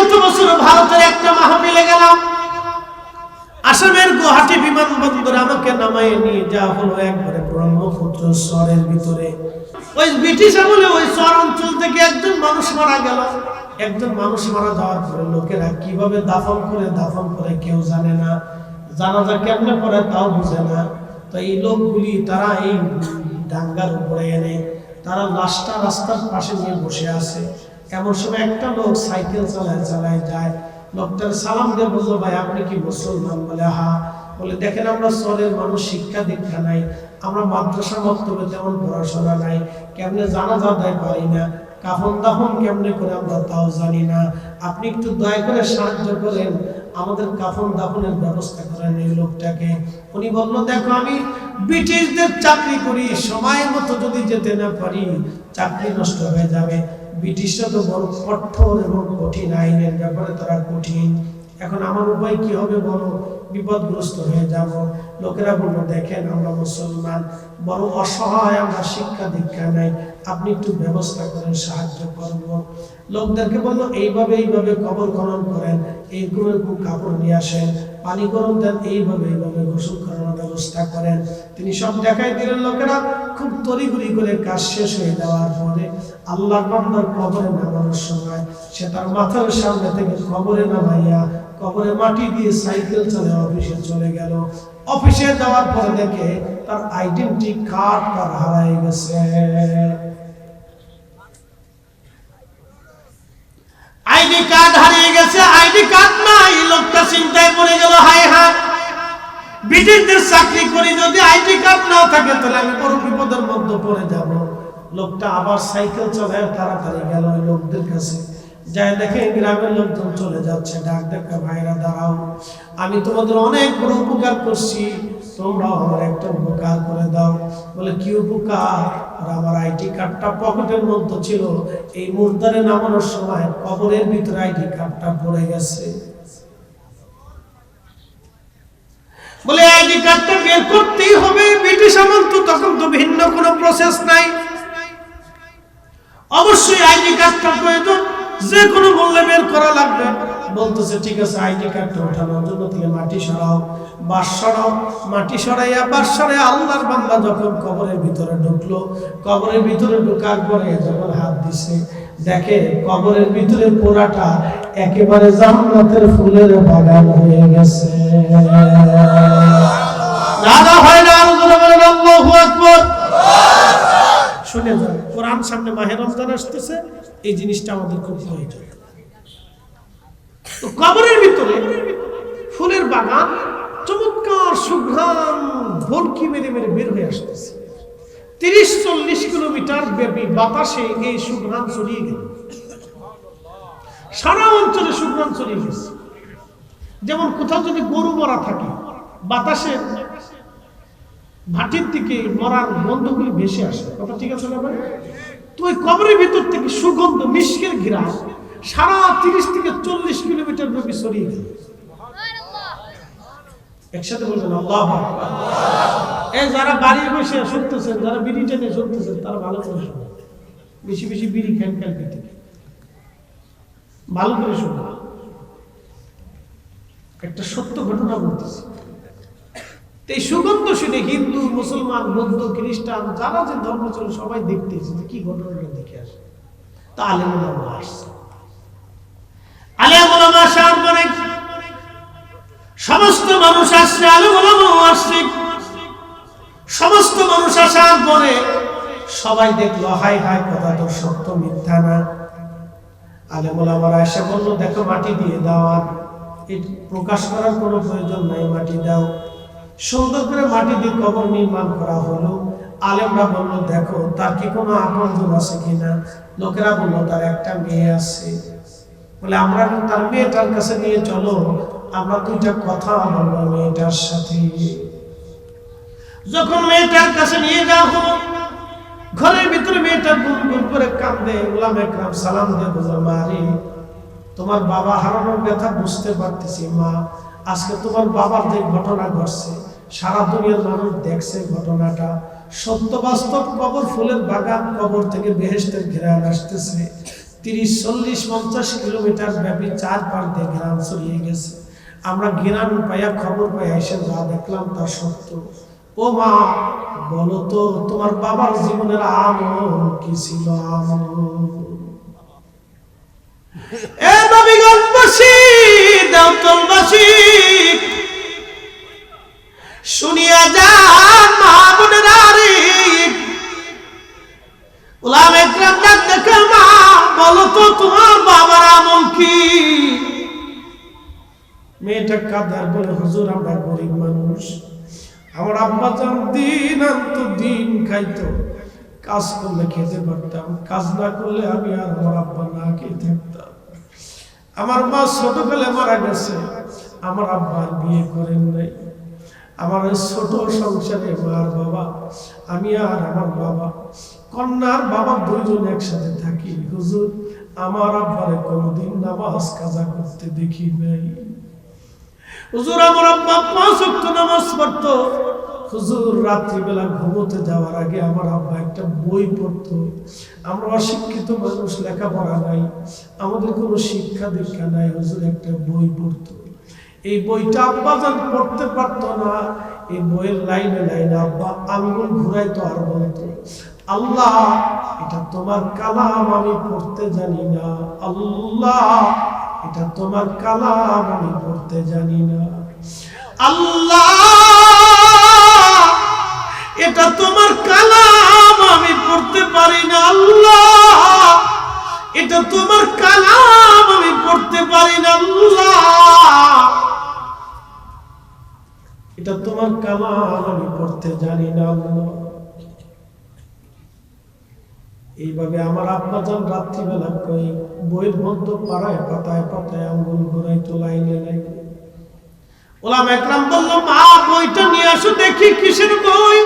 গত বছর ভারতের একটা মাহফিলে গেলাম। আসামের গুয়াহাটি বিমানবন্দরে আমাকে নামায় নিয়ে যাওয়া হলো একবারে ব্রহ্মপুত্র শহরের ভিতরে। ওই ব্রিটিশ আমলে ওই শহর অঞ্চল থেকে একজন মানুষ মারা গেল। একজন মানুষ মারা যাওয়ার পরে লোকেরা কিভাবে দাফন করে কেউ জানে না, জানাজা কেমনে করে তাও বুঝে না। তো এই লোকগুলি তারা এই ডাঙ্গার উপরে এনে তারা লাশটা রাস্তার পাশে নিয়ে বসে আছে। এমন সময় একটা লোক সাইকেল চালায় যায়। লোকটার সালাম দিয়ে বললো, ভাই আপনি কি মুসলমান? বলে হ্যাঁ। বলে দেখেন আমরা শহরের মানুষ, শিক্ষা দীক্ষা নাই, আমরা মাদ্রাসা মক্তবে তেমন পড়াশোনা নাই, কেমনে জানাজা দেয় পারি না, কাফন দাফন কেমনে করে আমরা তাও জানি না। আপনি একটু দয়া করে সাহায্য করেন, আমাদের কাফন দাফনের ব্যবস্থা করেন এই লোকটাকে। উনি বলল, দেখো আমি ব্রিটিশদের চাকরি করি, সময় মতো যদি যেতে না পারি চাকরি নষ্ট হয়ে যাবে। ব্রিটিশরা তো বড় কঠোর এবং কঠিন, আইনের ব্যাপারে তারা কঠিন। এখন আমার উপায় কি হবে বলো? বিপদগ্রস্ত হয়ে যাব। লোকেরা বললো, দেখেন আমরা মুসলমান, বড় অসহায়, আমরা শিক্ষা দীক্ষা নাই, আপনি একটু ব্যবস্থা করেন, সাহায্য করব। লোকদেরকে বললো, এইভাবে কবর খনন করেন, এইরকম কাপড় নিয়ে আসেন, পানি গরম দেন, এইভাবে গোসল করানোর ব্যবস্থা করেন। তিনি সব দেখাই দিলেন। লোকেরা খুব তড়িঘড়ি করে কাজ শেষ হয়ে যাওয়ার পরে আল্লাহর বান্দার কবরে নামানোর সময় সে তার মাথার সামনে থেকে কবরে নামাইয়া কবরে মাটি দিয়ে সাইকেল চালিয়ে অফিসে চলে গেল। অফিসে যাওয়ার পরে দেখে তার আইডেন্টি কার্ড তার হারাই গেছে। আইডি কার্ড হারিয়ে গেছে, আইডি কার্ড নাই। লোকটা চিন্তায় পড়ে গেল, হায় হায়, ব্রিটিশদের চাকরি করি, যদি আইডি কার্ড না থাকে তাহলে আমি বড় বিপদের মধ্যে পড়ে যাব। লোকটা আবার সাইকেল চালায় তাড়াতাড়ি গেল ওই লোকদের কাছে। যাই দেখে গ্রামের লোকজন চলে যাচ্ছে। ডাক দেখা, ভাইরা দাঁড়াও, আমি তোমাদের অনেক বড় উপকার করছি, তোমরাও আমার একটা উপকার করে দাও। বলে কি উপকার? আমার আইডি কার্ডটা পকেটের মধ্যে ছিল, এই মুর্দারে নামানোর সময় কবরের ভিতরে আইডি কার্ডটা পড়ে গেছে। বলে আইডি কার্ডটা বের করতেই হবে। ব্রিটিশ আমল তো, তখন তো ভিন্ন কোনো প্রসেস নাই, অবশ্যই আইডি কার্ডটা প্রয়োজন, যে কোনো মূল্যে বের করা লাগবে। বলতেছে ঠিক আছে, আইডি কার্ডটা ওঠানোর জন্য থেকে মাটি সরাও, বাঁশ সরাও। মাটি সরাইয়া বাঁশ সরাইয়া আল্লাহর বান্দা যখন কবরের ভিতরে ঢুকলো, কবরের ভিতরে ঢোকার পরে যখন হাত দিছে, দেখে কবরের ভিতরে পোড়াটা একেবারে জান্নাতের ফুলের বাগান হয়ে গেছে। দাদা হয় না, আরো জোরে বলেন আল্লাহু আকবার। শুনে যান, কোরআন সামনে মাহে রমজান আসতেছে, এই জিনিসটা আমাদের খুব প্রয়োজন। তো কবরের ভিতরে ফুলের বাগান, চমৎকার সুঘ্রাণ ভলকি মেরে বের হয়ে আসতেছে। 30-40 কিলোমিটার ব্যাপী বাতাসে এই সুঘ্রাণ ছড়িয়ে গেল, সারা অঞ্চলে সুঘ্রাণ ছড়িয়ে গেছে। যেমন কোথাও যদি গরু মরা থাকে, বাতাসে ভাটির দিকে মরার গন্ধগুলি ভেসে আসে, কথা ঠিক আছে না ভাই? তো ওই কবরের ভিতর থেকে সুগন্ধ, মিষ্কের ঘিরা সারা 30-40 কিলোমিটার ব্যাপী ছড়িয়ে গেল। একসাথে বলবেন আল্লাহু আকবার। এই যারা বাড়ির বসে শুনতেছেন, যারা বিড়ি টেনে শুনতেছেন, তারা ভালো করে শুনুন, বেশি বেশি বিড়ি খেন পেতে ভালো করে শুনুন। একটা সত্য ঘটনা বলতেছি। এই সুগন্ধ শুনে হিন্দু, মুসলমান, বৌদ্ধ, খ্রিস্টান, যারা যে ধর্ম ছিল সবাই দেখতে এসেছে, কি ঘটনাটা দেখে আসে। তা আলেম ওলামা আসছে। আলেম ওলামা আসার পরে সমস্ত মানুষ আসছে, আলেম ওলামাও আসছে। সমস্ত মানুষ আসার পরে সবাই দেখলো, হাই হাই, কথা তো সত্য, মিথ্যা না। আলেম ওলামারা এসে বললো, দেখো মাটি দিয়ে দাও, আর প্রকাশ করার কোনো প্রয়োজন নাই, মাটি দাও। সুন্দর করে মাটি দিয়ে কবর নির্মাণ করা হলো। আলেমরা বললো, দেখো তার কি কোনো আপনজন আছে কিনা? লোকেরা বললো, তার একটা মেয়ে আছে। বলে আমরা তার মেয়েটার কাছে নিয়ে চলো, আমরা দুইটা কথা বলবো মেয়েটার সাথে। যখন মেয়েটার কাছে নিয়ে যাওয়া হলো, ঘরের ভিতরে মেয়েটা গুনগুন করে কাঁদে। উলামা একরাম সালাম দিয়ে বলল, মা রে, তোমার বাবা হারানোর ব্যথা বুঝতে পারতেছি মা। আজকে তোমার বাবার যে ঘটনা ঘটছে, সারা দুনিয়ার মানুষ দেখছে ঘটনাটা সত্য বাস্তব। কবর ফুলের বাগান, কবর থেকে বেহেশতের ঘেরান আসতেছে। 30-40-50 কিলোমিটার ব্যাপী 4 প্রান্তে গ্রাম ছড়িয়ে গেছে। আমরা গ্রাম পাইয়া খবর পাই এসে যা দেখলাম তা সত্য। ও মা, বলো তো তোমার বাবার জীবনের আমল কি ছিল? এ নবীগঞ্জবাসী, দেওতলবাসী, শুনিয়া যান মা বোনেরা রে। উলামায়ে কেরাম ডাক দেখে, মা বলো তো তোমার বাবার আমল কি? মেয়েটা কাঁদে আর বলে, হুজুর আমরা গরিব মানুষ, আমার আব্বা জান দিন আনতো দিন খাইতো, কাজ করলে খেতে পারতাম, কাজ না করলে আমি আর আমার আব্বা না খেয়ে থাকতাম। আমার মা ছোটকালে মারা গেছে, আমার আব্বা আর বিয়ে করেন নাই। আমার ছোট সংসারে মার বাবা, আমি আর আমার বাবা, কন্যার বাবা দুইজন একসাথে থাকি। হুজুর আমার আব্বারে কোনদিন নামাজ কাজা করতে দেখি নাই। হুজুর আমার আব্বা 5 ওয়াক্ত নামাজ পড়তো। হুজুর রাত্রিবেলা ঘুমোতে যাওয়ার আগে আমার আব্বা একটা বই পড়তো। আমরা অশিক্ষিত মানুষ, লেখাপড়া নাই, আমাদের কোনো শিক্ষা দীক্ষা নাই। হুজুর একটা বই পড়তো। এই বইটা আব্বা জান পড়তে পারতো না। এই বইয়ের লাইনে লাইনে আব্বা আঙ্গুল ঘুরাইতো আর বলতো, আল্লাহ এটা তোমার কালাম, আমি পড়তে জানি না। আল্লাহ এটা তোমার কালাম, আমি পড়তে জানি না। আল্লাহ এটা তোমার কালাম, আমি পড়তে পারি না। আল্লাহ এটা তোমার কালাম, আমি পড়তে পারি না। আল্লাহ এটা তোমার কালাম, আমি পড়তে জানি না। আল্লাহ এইভাবে আমার আব্বা জান রাত্রিবেলা কই বইয়ের মধ্যে পাড়ায় পাতায় পাতায় আঙ্গুল ঘুরাইতো লাইনে লাইনে। উলামায়ে কেরাম বলল, মা বইটা নিয়ে আসো দেখি কিসের বই।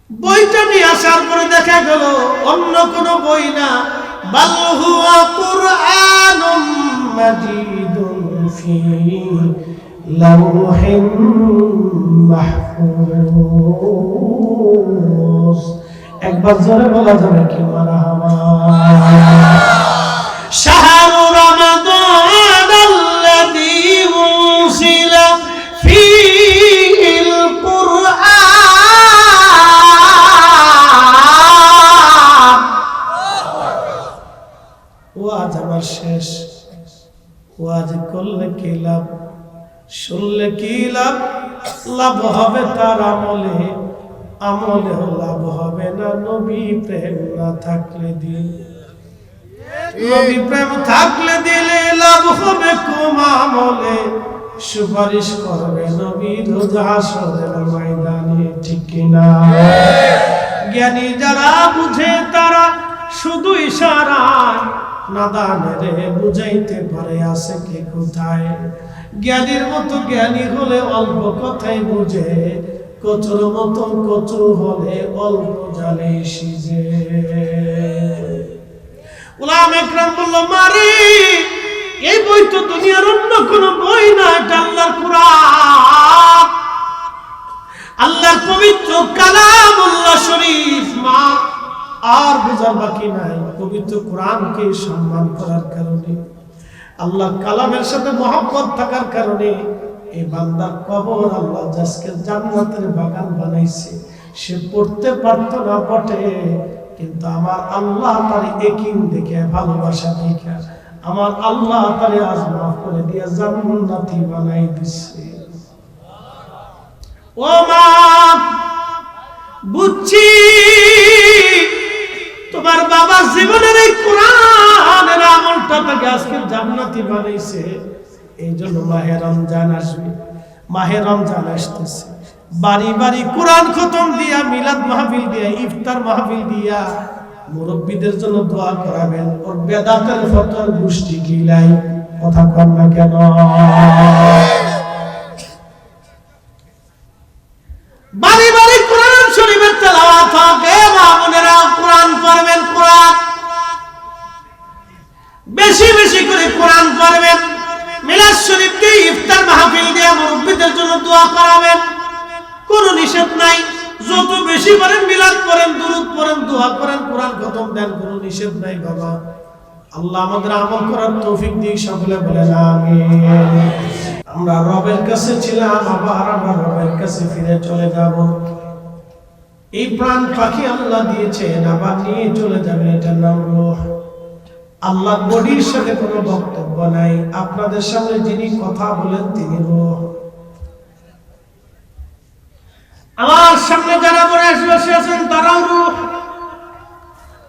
বইটা নিয়ে আসার পরে দেখা গেল অন্য কোনো বই না, বাল হুয়া কুরআনুম মাজিদুন ফি লাওহিন মাহফুজ। একবার জোরে বলা যাবে কি মারহাবা? শাহরু রমাদান আল্লাযী উনজিলা ফীহিল কুরআন। ওয়াজ আমার শেষ। ওয়াজ করলে কি লাভ, শুনলে কি লাভ? লাভ হবে তার আমলে, আমলেও লাভ হবে না নবী প্রেম না থাকলে দিন। নবী প্রেম থাকলে দিলে লাভ হবে কম আমলে, সুপারিশ করবে নবী রোজ হাসরের ময়দানে, ঠিক কিনা? জ্ঞানী যারা বুঝে তারা শুধু ইশারায় নাদানেরে বুঝাইতে পারে আছে কে কোথায়। জ্ঞানীর মতো জ্ঞানী হলে অল্প কথাই বুঝে, কচুর মতো কচু হলে অল্প জালে সিজে। উলামায়ে কেরাম বলল, মারে এই বই তো দুনিয়ার অন্য কোনো বই না, এটা আল্লাহর কুরআন, আল্লাহর পবিত্র কালামুল্লাহ শরীফ। মা আর বোঝার বাকি নাই, পবিত্র কোরআনকে সম্মান করার কারণে, আল্লাহ কালামের সাথে মহব্বত থাকার কারণে এই বান্দার কবর আল্লাহ আজকে জান্নাতের বাগান বানাইছে। সে পড়তে পারতো না বটে, কিন্তু আমার আল্লাহ তার একিন দেখে, ভালোবাসা দেখে আমার আল্লাহ তারে আজ মাফ করে দিয়ে জান্নাতি বানাই দিচ্ছে। ও মা, বুঝছি তোমার বাবা জীবনের এই কোরআনের আমলটা তাকে আজকে জান্নাতি বানাইছে। এই জন্য মাহে রমজান আসবে, মাহে রমজান আসতেছে, বাড়ি বাড়ি কোরআন খতম দিয়া, মিলাদ মাহফিল দিয়া, ইফতার মাহফিল দিয়া মুরব্বীদের জন্য দোয়া করাবেন। ওর বেদাতের ফতোয়ার গোষ্ঠী গিলাই কথা কন না কেন? বাড়ি বাড়ি কোরআন শরীফের তেলাওয়াত হবে, মা বোনেরা কোরআন পড়বেন, কোরআন বেশি বেশি করে কোরআন পড়বেন। মিলাদ শরীফ দিয়ে, ইফতার মাহফিল দিয়ে মুরব্বীদের জন্য দোয়া করাবেন। কোনো নিষেধ নাই, যত বেশি পারেন মিলাদ পড়েন, দুরূদ পড়েন, দোয়া করেন, কোরআন খতম দেন, কোনো নিষেধ নাই বাবা। আল্লাহ আমাদের আমল করার তৌফিক দিক, সকলে বলেন আমিন। আমরা রবের কাছে ছিলাম, আবার আমরা রবের কাছে ফিরে চলে যাব। এই প্রাণ পাখি আল্লাহ দিয়েছেন, আবার নিয়ে চলে যাবেন, এটার নাম রূহ। আল্লাহর বডির সাথে কোনো বক্তব্য নাই। আপনাদের সামনে যিনি কথা বলেন তিনি রূহ। আমার সামনে যারা বয়স বসে আছেন তারাও রূহ।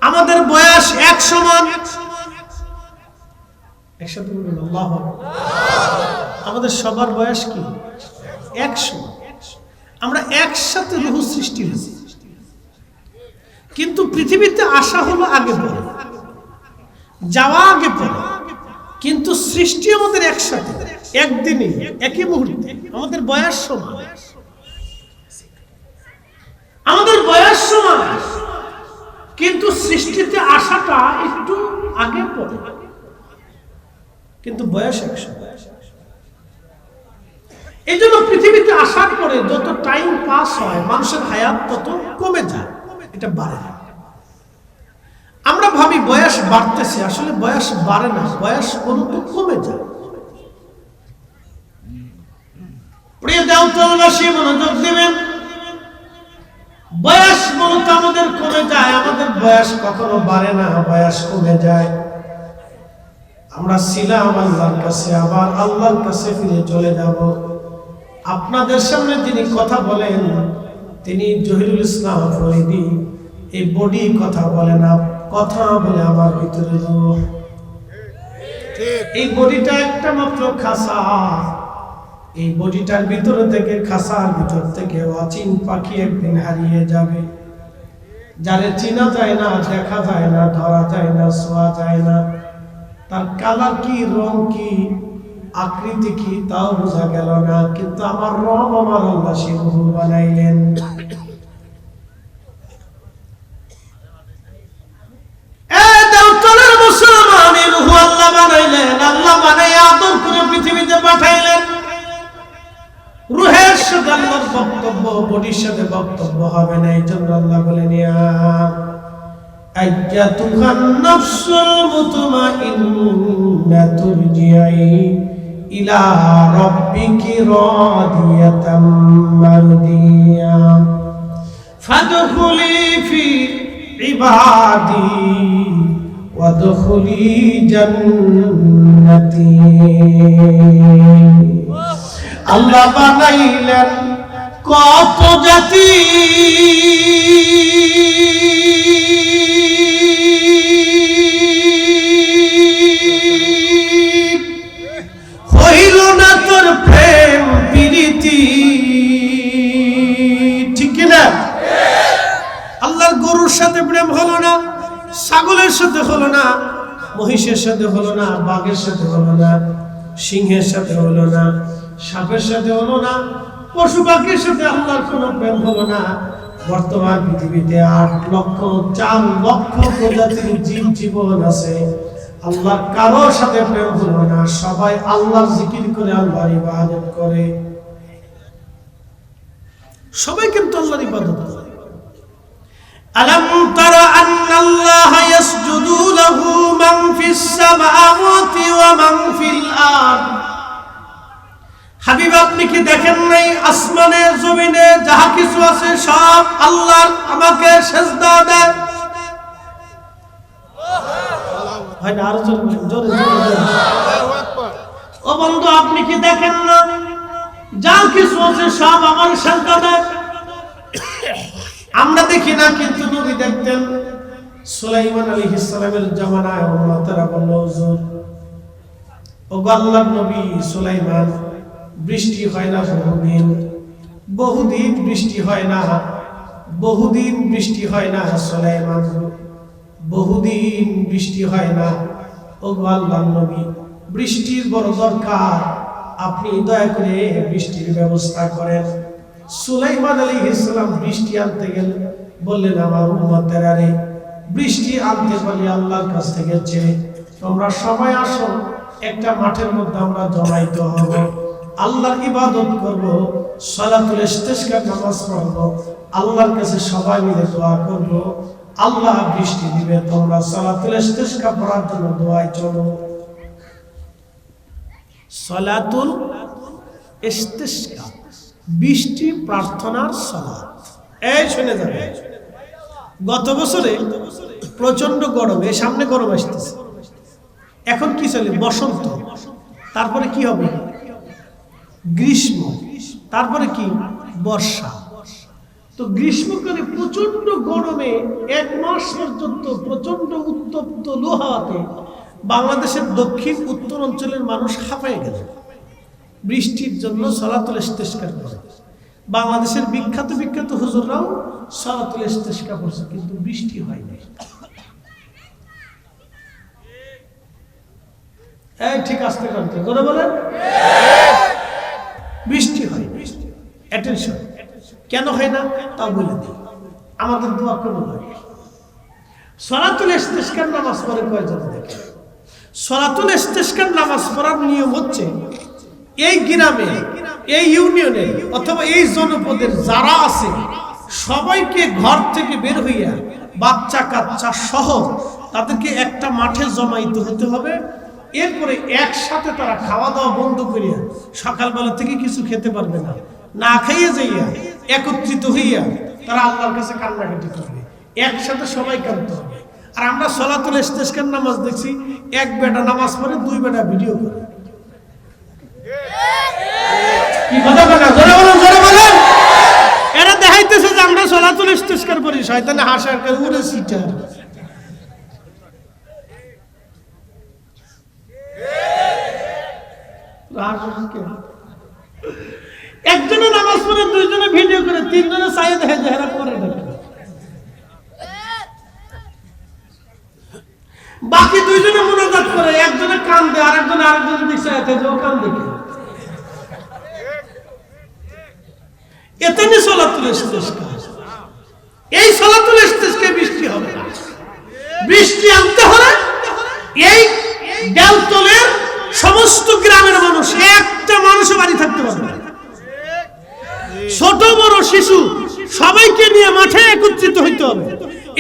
আমাদের বয়স এক সমান। একসাথে বলুন আল্লাহু আকবার। আমাদের সবার বয়স কি এক সমান। আমরা একসাথে রূহ সৃষ্টি হয়েছি, কিন্তু পৃথিবীতে আসা হলো আগে পরে, যাওয়া আগে পরে, কিন্তু সৃষ্টি আমাদের একসাথে, একদিনে, একই মুহূর্তে। আমাদের বয়স সমান, আমাদের বয়স সমান, কিন্তু সৃষ্টিতে আসাটা একটু আগে পরে, কিন্তু বয়স একসাথে। এই জন্য পৃথিবীতে আসার পরে যত টাইম পাস হয় মানুষের হায়াত তত কমে যায়, এটা বাড়ে না। আমরা ভাবি বয়স বাড়তেছে, আসলে বয়স বাড়ে না, বয়স মূলত কমে যায়। প্রিয় দেওতলবাসী মনোযোগ দিবেন, বয়স মূলত আমাদের কমে যায়, আমাদের বয়স কখনো বাড়ে না, বয়স কমে যায়। আমরা ছিলাম আল্লাহর কাছে, আবার আল্লাহর কাছে ফিরে চলে যাব। আপনাদের সামনে যিনি কথা বলেন তিনি জহিরুল ইসলাম ফরিদি। এই বডি কথা বলে না, কথা বলে আমার ভিতরে রূহ। এই বডিটা একটা মাত্র খাসা। এই বডিটার ভিতর থেকে, খাসার ভিতর থেকে অচিন পাখি একদিন হারিয়ে যাবে, যারে চেনা যায় না, দেখা যায় না, ধরা যায় না, ছোঁয়া যায় না। তার কালার কি, রং কি, আকৃতি কি তাও বোঝা গেল না, কিন্তু আমার রব, আমার আল্লাহ সে রূহ বানাইলেন। আল্লাহ বানাইয়া আদর করে পৃথিবীতে পাঠাইলেন। রূহের সাথে আল্লাহর বক্তব্য, বডির সাথে বক্তব্য হবে না। এই জন্য আল্লাহ বলেন ইয়া আইয়াতুহান নাফসুল মুতমাইন্না তুরজিই ইলা রাব্বিকি রাদিয়াতাম মারদিয়া ফাদখুলি ফি ইবাদি ওয়াদখুলি জান্নাতি। আল্লাহ বানাইলেন কত জাতি, হইল না তোর প্রেম প্রীতি, ঠিক কিনা? আল্লাহর গরুর সাথে প্রেম হলো না, ছাগলের সাথে হলো না, মহিষের সাথে হলো না, বাঘের সাথে হলো না, সিংহের সাথে হলো না, সাপের সাথে হলো না, পশু পাখির সাথে আল্লাহর কোনো প্রেম হলো না। বর্তমান পৃথিবীতে 8,04,00,000 প্রজাতির জীব জীবন আছে, আল্লাহর কারোর সাথে প্রেম হলো না। সবাই আল্লাহর জিকির করে, আল্লাহর ইবাদত করে, সবাই কিন্তু আল্লাহর ইবাদত করে। আলাম তারা আন্নাল্লাহা ইয়াসজুদু লাহু মান ফিস সামাওয়াতি ওয়া মান ফিল আরদ। হাবিব আপনি কি দেখেন নাই আসমানে জমিনে যাহা কিছু আছে সব আল্লাহর, আমাকে সিজদা দেয়। হয় না? আর জোরে জোরে আল্লাহু আকবার। ও বন্ধু আপনি কি দেখেন না যা কিছু আছে সব আমার সিজদা দেয়? আমরা দেখি না, কিন্তু নবী দেখতেন। সুলাইমান আলাইহিস সালামের জামানায় উম্মতেরা বলল হুজুর, ও আল্লাহর নবী সুলাইমান, বৃষ্টি হয় না বহুদিন বৃষ্টি হয় না, বহুদিন বৃষ্টি হয় না সুলাইমান, বহুদিন বৃষ্টি হয় না। ও আল্লাহর নবী, বৃষ্টির বড় দরকার, আপনি দয়া করে বৃষ্টির ব্যবস্থা করেন। সুলাইমান আলাইহিস সালাম বৃষ্টি আনতে গেলেন, বললেন আমার উম্মতেরা রে, বৃষ্টি আনতে পারলে আল্লাহর কাছ থেকে চেয়ে তোমরা সবাই আসো, একটা মাঠের মধ্যে আমরা জমাইতে হব। আল্লাহর ইবাদত করব, সালাতুল ইস্তিসকা নামাজ পড়ব, আল্লাহর কাছে সবাই মিলে দোয়া করব, আল্লাহ বৃষ্টি দিবে, তোমরা সালাতুল ইস্তিসকা পড়ার জন্য দোয়ায় চলো। সালাতুল ইস্তিসকা বৃষ্টি প্রার্থনার সালাত। এই শুনে যাবে, গত বছরে প্রচন্ড গরমে, সামনে গরম আসতেছে, এখন কি চলে বসন্ত, তারপরে কি হবে গ্রীষ্ম, তারপরে কি বর্ষা। তো গ্রীষ্মকালে প্রচন্ড গরমে 1 মাস পর্যন্ত প্রচন্ড উত্তপ্ত লোহাতে বাংলাদেশের দক্ষিণ উত্তর অঞ্চলের মানুষ হাঁপায়ে গেল বৃষ্টির জন্য সালাতুল ইস্তিসকা করে। বাংলাদেশের বিখ্যাত বিখ্যাত হুজুররাও সালাতুল ইস্তিসকা করছে, কিন্তু বৃষ্টি হয়নি। এই ঠিক আসতে করতে করে বলেন, বৃষ্টি হয়, অ্যাটেনশন। কেন হয় না তাও বলে দিই, আমাদের দোয়া করবো না। সালাতুল ইস্তিসকার নামাজ পড়ে কয়জন দেখে? সালাতুল ইস্তিসকার নামাজ পড়ার নিয়ম হচ্ছে, এই গ্রামে, এই ইউনিয়নে অথবা এই জনপদের যারা আছে সবাইকে ঘর থেকে বের হইয়া বাচ্চা কাচ্চা সহ তাদেরকে একটা মাঠে জমাইতে হতে হবে। এরপরে একসাথে তারা খাওয়া দাওয়া বন্ধ করিয়া সকালবেলা থেকে কিছু খেতে পারবে না, না খাইয়ে যাইয়া একত্রিত হইয়া তারা আল্লাহর কাছে কান্নাকাটি করবে, একসাথে সবাই কাঁদতে হবে। আর আমরা সালাতুল ইস্তিসকার নামাজ দেখছি, এক বেটা নামাজ পড়ে 2 বেটা ভিডিও করে। কি কথা বলেন, জোরে বলেন, জোরে বলেন। এরা দেখাইতেছে যে আমরা সালাতুল ইস্তিসকার করি, শয়তানে হাসার করে উড়ে সিটার। একজনে নামাজ পড়ে 2 জনে ভিডিও করে, 3 জনে চাই দেখে যে এরা করে না, বাকি 2 জনে মুনাজাত করে, একজনে কান দেয়, আরেকজনের দিকে যে ও কান দেখে। এতনি সালাতুল ইস্তিসকা। এই সালাতুল ইস্তিসকা বৃষ্টি হবে না। বৃষ্টি আনতে হলে এই বেলতলের সমস্ত গ্রামের মানুষ, একটা মানুষ বাড়ি থাকতে পারবে না, ছোট বড় শিশু সবাইকে নিয়ে মাঠে একত্রিত হইতে হবে।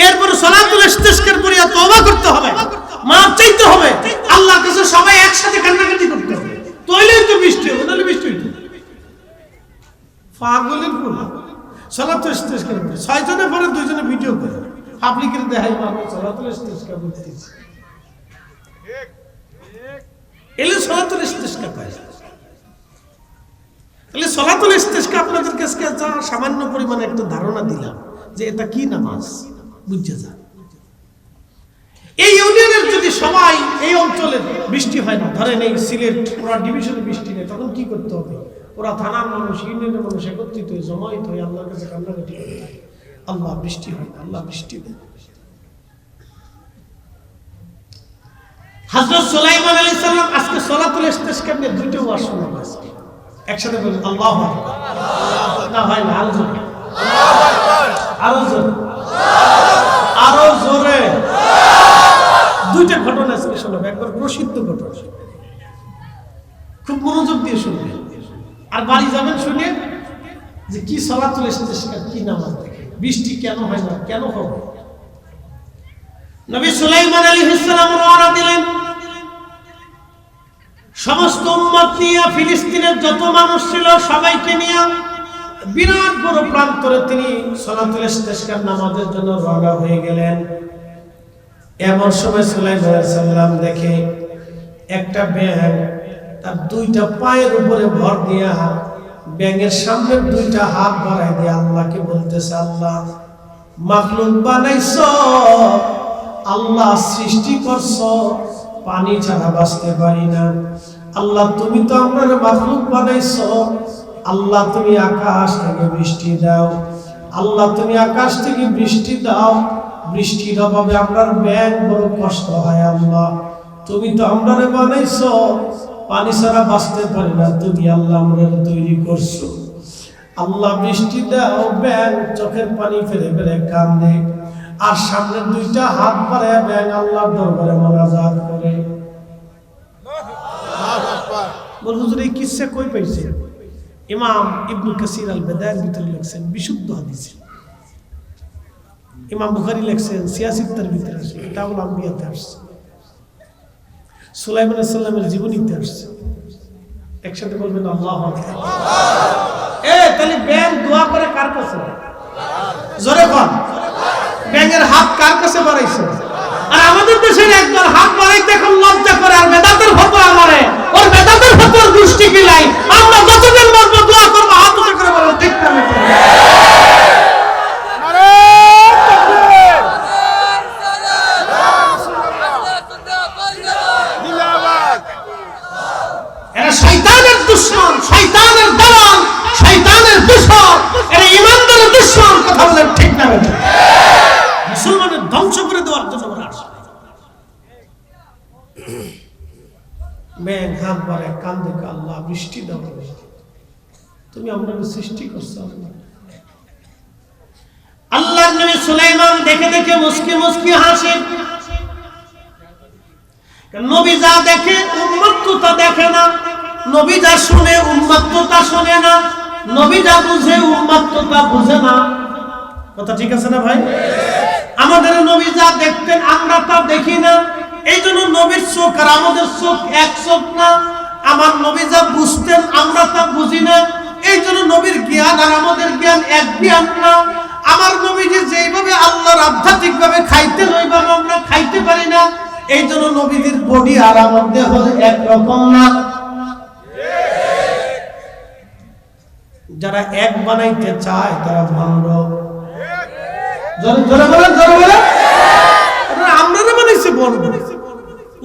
এরপরে সালাতুল ইস্তিসকার করিয়া তওবা করতে হবে, মাফ চাইতে হবে আল্লাহর কাছে, সবাই একসাথে কান্নাকাটি করতে হবে, তাহলেই তো বৃষ্টি হবে, নাহলে বৃষ্টি হইতো। পাগলের কোন সালাতুল ইস্তিসকা করে 6 জনে পরে 2 জনে ভিডিও করে পাবলিকের দেখাই, আমরা সালাতুল ইস্তিসকা করতেছি। এলে সালাতুল ইস্তিসকা পায়। তাহলে সালাতুল ইস্তিসকা আপনাদের কাছে যা সামান্য পরিমাণে একটা ধারণা দিলাম যে এটা কি নামাজ, বুঝছে যান। এই ইউনিয়নের যদি সবাই, এই অঞ্চলের বৃষ্টি হয় না, ধরেন এই সিলেট ওরা ডিভিশনে বৃষ্টি নেই, তখন কি করতে হবে? ওরা থানার মানুষ, ইউনিয়নের মানুষ একত্রিত হয়ে জমায়েত হয়ে আল্লাহর কাছে কান্নাকাটি করতে হবে, আল্লাহ বৃষ্টি হয় না, আল্লাহ বৃষ্টি দেন। হযরত সুলাইমান আলাইহিস সালাম আজকে সালাতুল ইস্তিসকা নিয়ে 2টা ওয়াজ শোনাবো আজকে, একসাথে বলেন আল্লাহু আকবার। না হয় না, আরো জোরে, আল্লাহু আকবার, আরো জোরে, আরো জোরে। 2টা ঘটনা আজকে শোনাবো, একবার প্রসিদ্ধ ঘটনা, খুব মনোযোগ দিয়ে শুনবেন। আর বাড়ি যাবেন শুনে যে কি সালাতুল ইস্তিসকা, কি নামাজ দেখে বৃষ্টি কেন হয় না, কেন হবে। নবী সুলাইমান আলাইহিস সালাম রওনা দিলেন সমস্ত উম্মত নিয়ে, ফিলিস্তিনের যত মানুষ ছিল সবাইকে নিয়ে বিরাট বড় প্রান্তরে তিনি সালাতুল ইস্তিসকার নামাজের জন্য রওনা হয়ে গেলেন। এমন সময় সুলাইমান আলাইহিস সালাম দেখে একটা ব্যাঙ তার 2টা পায়ের উপরে ভর দিয়া ব্যাঙের সামনে 2টা হাত বাড়াই দিয়ে আল্লাহকে বলতেছে, আল্লাহ মাখলুক বানাইছো, আল্লাহ সৃষ্টি করছো, পানি ছাড়া বাঁচতে পারি না, আল্লাহ তুমি তো আমরা মাখলুক বানাইছো, আল্লাহ তুমি আকাশ থেকে বৃষ্টি দাও, আল্লাহ তুমি আকাশ থেকে বৃষ্টি দাও, বৃষ্টির অভাবে আমরার ব্যাঙ বড় কষ্ট হয়, আল্লাহ তুমি তো আমরা বানাইছো, পানি ছাড়া বাঁচতে পারি না, তুমি আল্লাহ আমরা তৈরি করছো, আল্লাহ বৃষ্টি দাও। ব্যাঙ চোখের পানি ফেলে ফেলে কান্দে, আর সামনে 2টা হাত বাড়ায় ব্যাঙ আল্লাহর দরবারে মোনাজাত করে। বল হুজুর এই কিসসা কই পাইছে? ইমাম ইবনে কাসির আল বিদায়ার ভিতরে লিখছেন বিশুদ্ধ হাদিসে। ইমাম বুখারী লিখছেন সিয়াসিত্তার ভিতরে আছে, কিতাবুল আম্বিয়াতে আসছে, সুলাইমান আলাইহিস সালামের জীবনীতে আসছে। একসাথে বলবেন আল্লাহু আকবার। তাহলে ব্যাঙ দোয়া করে কার কাছে? জোরে কোন। ব্যাঙের হাত কার কাছে বাড়াইছে? আর আমাদের দেশের একবার হাত বাড়াইতে এখন লজ্জা করে, আর বেদাতের ফতোয়া আমারে ওর বেদাতের ফতোয়ার দৃষ্টি কি নাই? আমরা যতদিন বলবো দোয়া করব হাত উঠে করে বলবো ঠিক না। এরা শয়তানের দুশমন, শয়তানের দালাল, শয়তানের দূষর, এরা ইমানদারের দুশমন। কথা বলেন ঠিক না? মুসলমানের ধ্বংস করে দেওয়ার জন্য ওরা আসে। ব্যাঙ হাত বাড়ে কান্দে, আল্লাহ বৃষ্টি দাও, তুমি আমাদের সৃষ্টি করছো। আল্লাহর নবী সুলাইমান দেখে দেখে মুস্কি মুস্কি হাসে। নবী যা দেখে উম্মত তো তা দেখে না, নবী যা শুনে উম্মত তো তা শুনে না, নবী যা বুঝে উম্মত তো তা বুঝে না। কথা ঠিক আছে না ভাই? আমাদের নবী যা দেখতেন আমরা তা দেখি না, এই জন্য নবীর চোখ আর আমাদের চোখ এক চোখ না। আমার নবী যা বুঝতেন আমরা তা বুঝি না, এই জন্য নবীর জ্ঞান আর আমাদের জ্ঞান এক জ্ঞান না। আমার নবী যে যেইভাবে আল্লাহর আধ্যাত্মিক ভাবে খাইতেন ওইভাবে আমরা খাইতে পারি না, এই জন্য নবীদের বডি আর আমার দেহ একরকম না। যারা এক বানাইতে চায় তারা ভণ্ড। জোরে বলেন, জোরে বলেন। আমরা বানাইছে বড়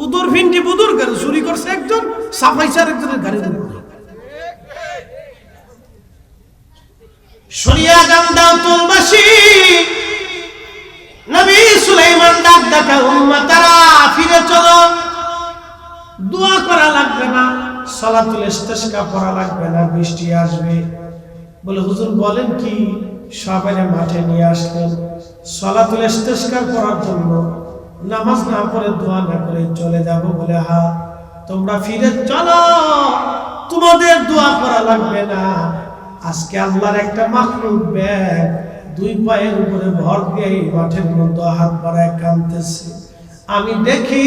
উদর ভিন্ডি বুদুর গাড়ি চুরি করছে একজন, সাফাইছে আরেকজনের গাড়ির উপরে। শরিয়া গান্দাও তুলবাসী নবী সুলাইমান ডাক দেখা উম্মতারা ফিরে চলো, দোয়া করা লাগবে না, সালাতুল ইস্তিসকা পড়া লাগবে না, বৃষ্টি আসবে। বলে হুজুর বলেন কি? সবাই মাঠে নিয়ে আসলেন সালাতুল ইস্তিসকা করার জন্য। নামাজ না পড়ে দোয়া না করে চলে যাব? বলে হ্যাঁ। তোমরা ফিরে চলো, তোমাদের দোয়া করা লাগবে না। আজকে আল্লাহর একটা মাখলুক ব্যাগ দুই পায়ের উপরে ভর দিয়ে মাঠের মধ্যে হাত বাড়ায় কাঁদতেছে। আমি দেখি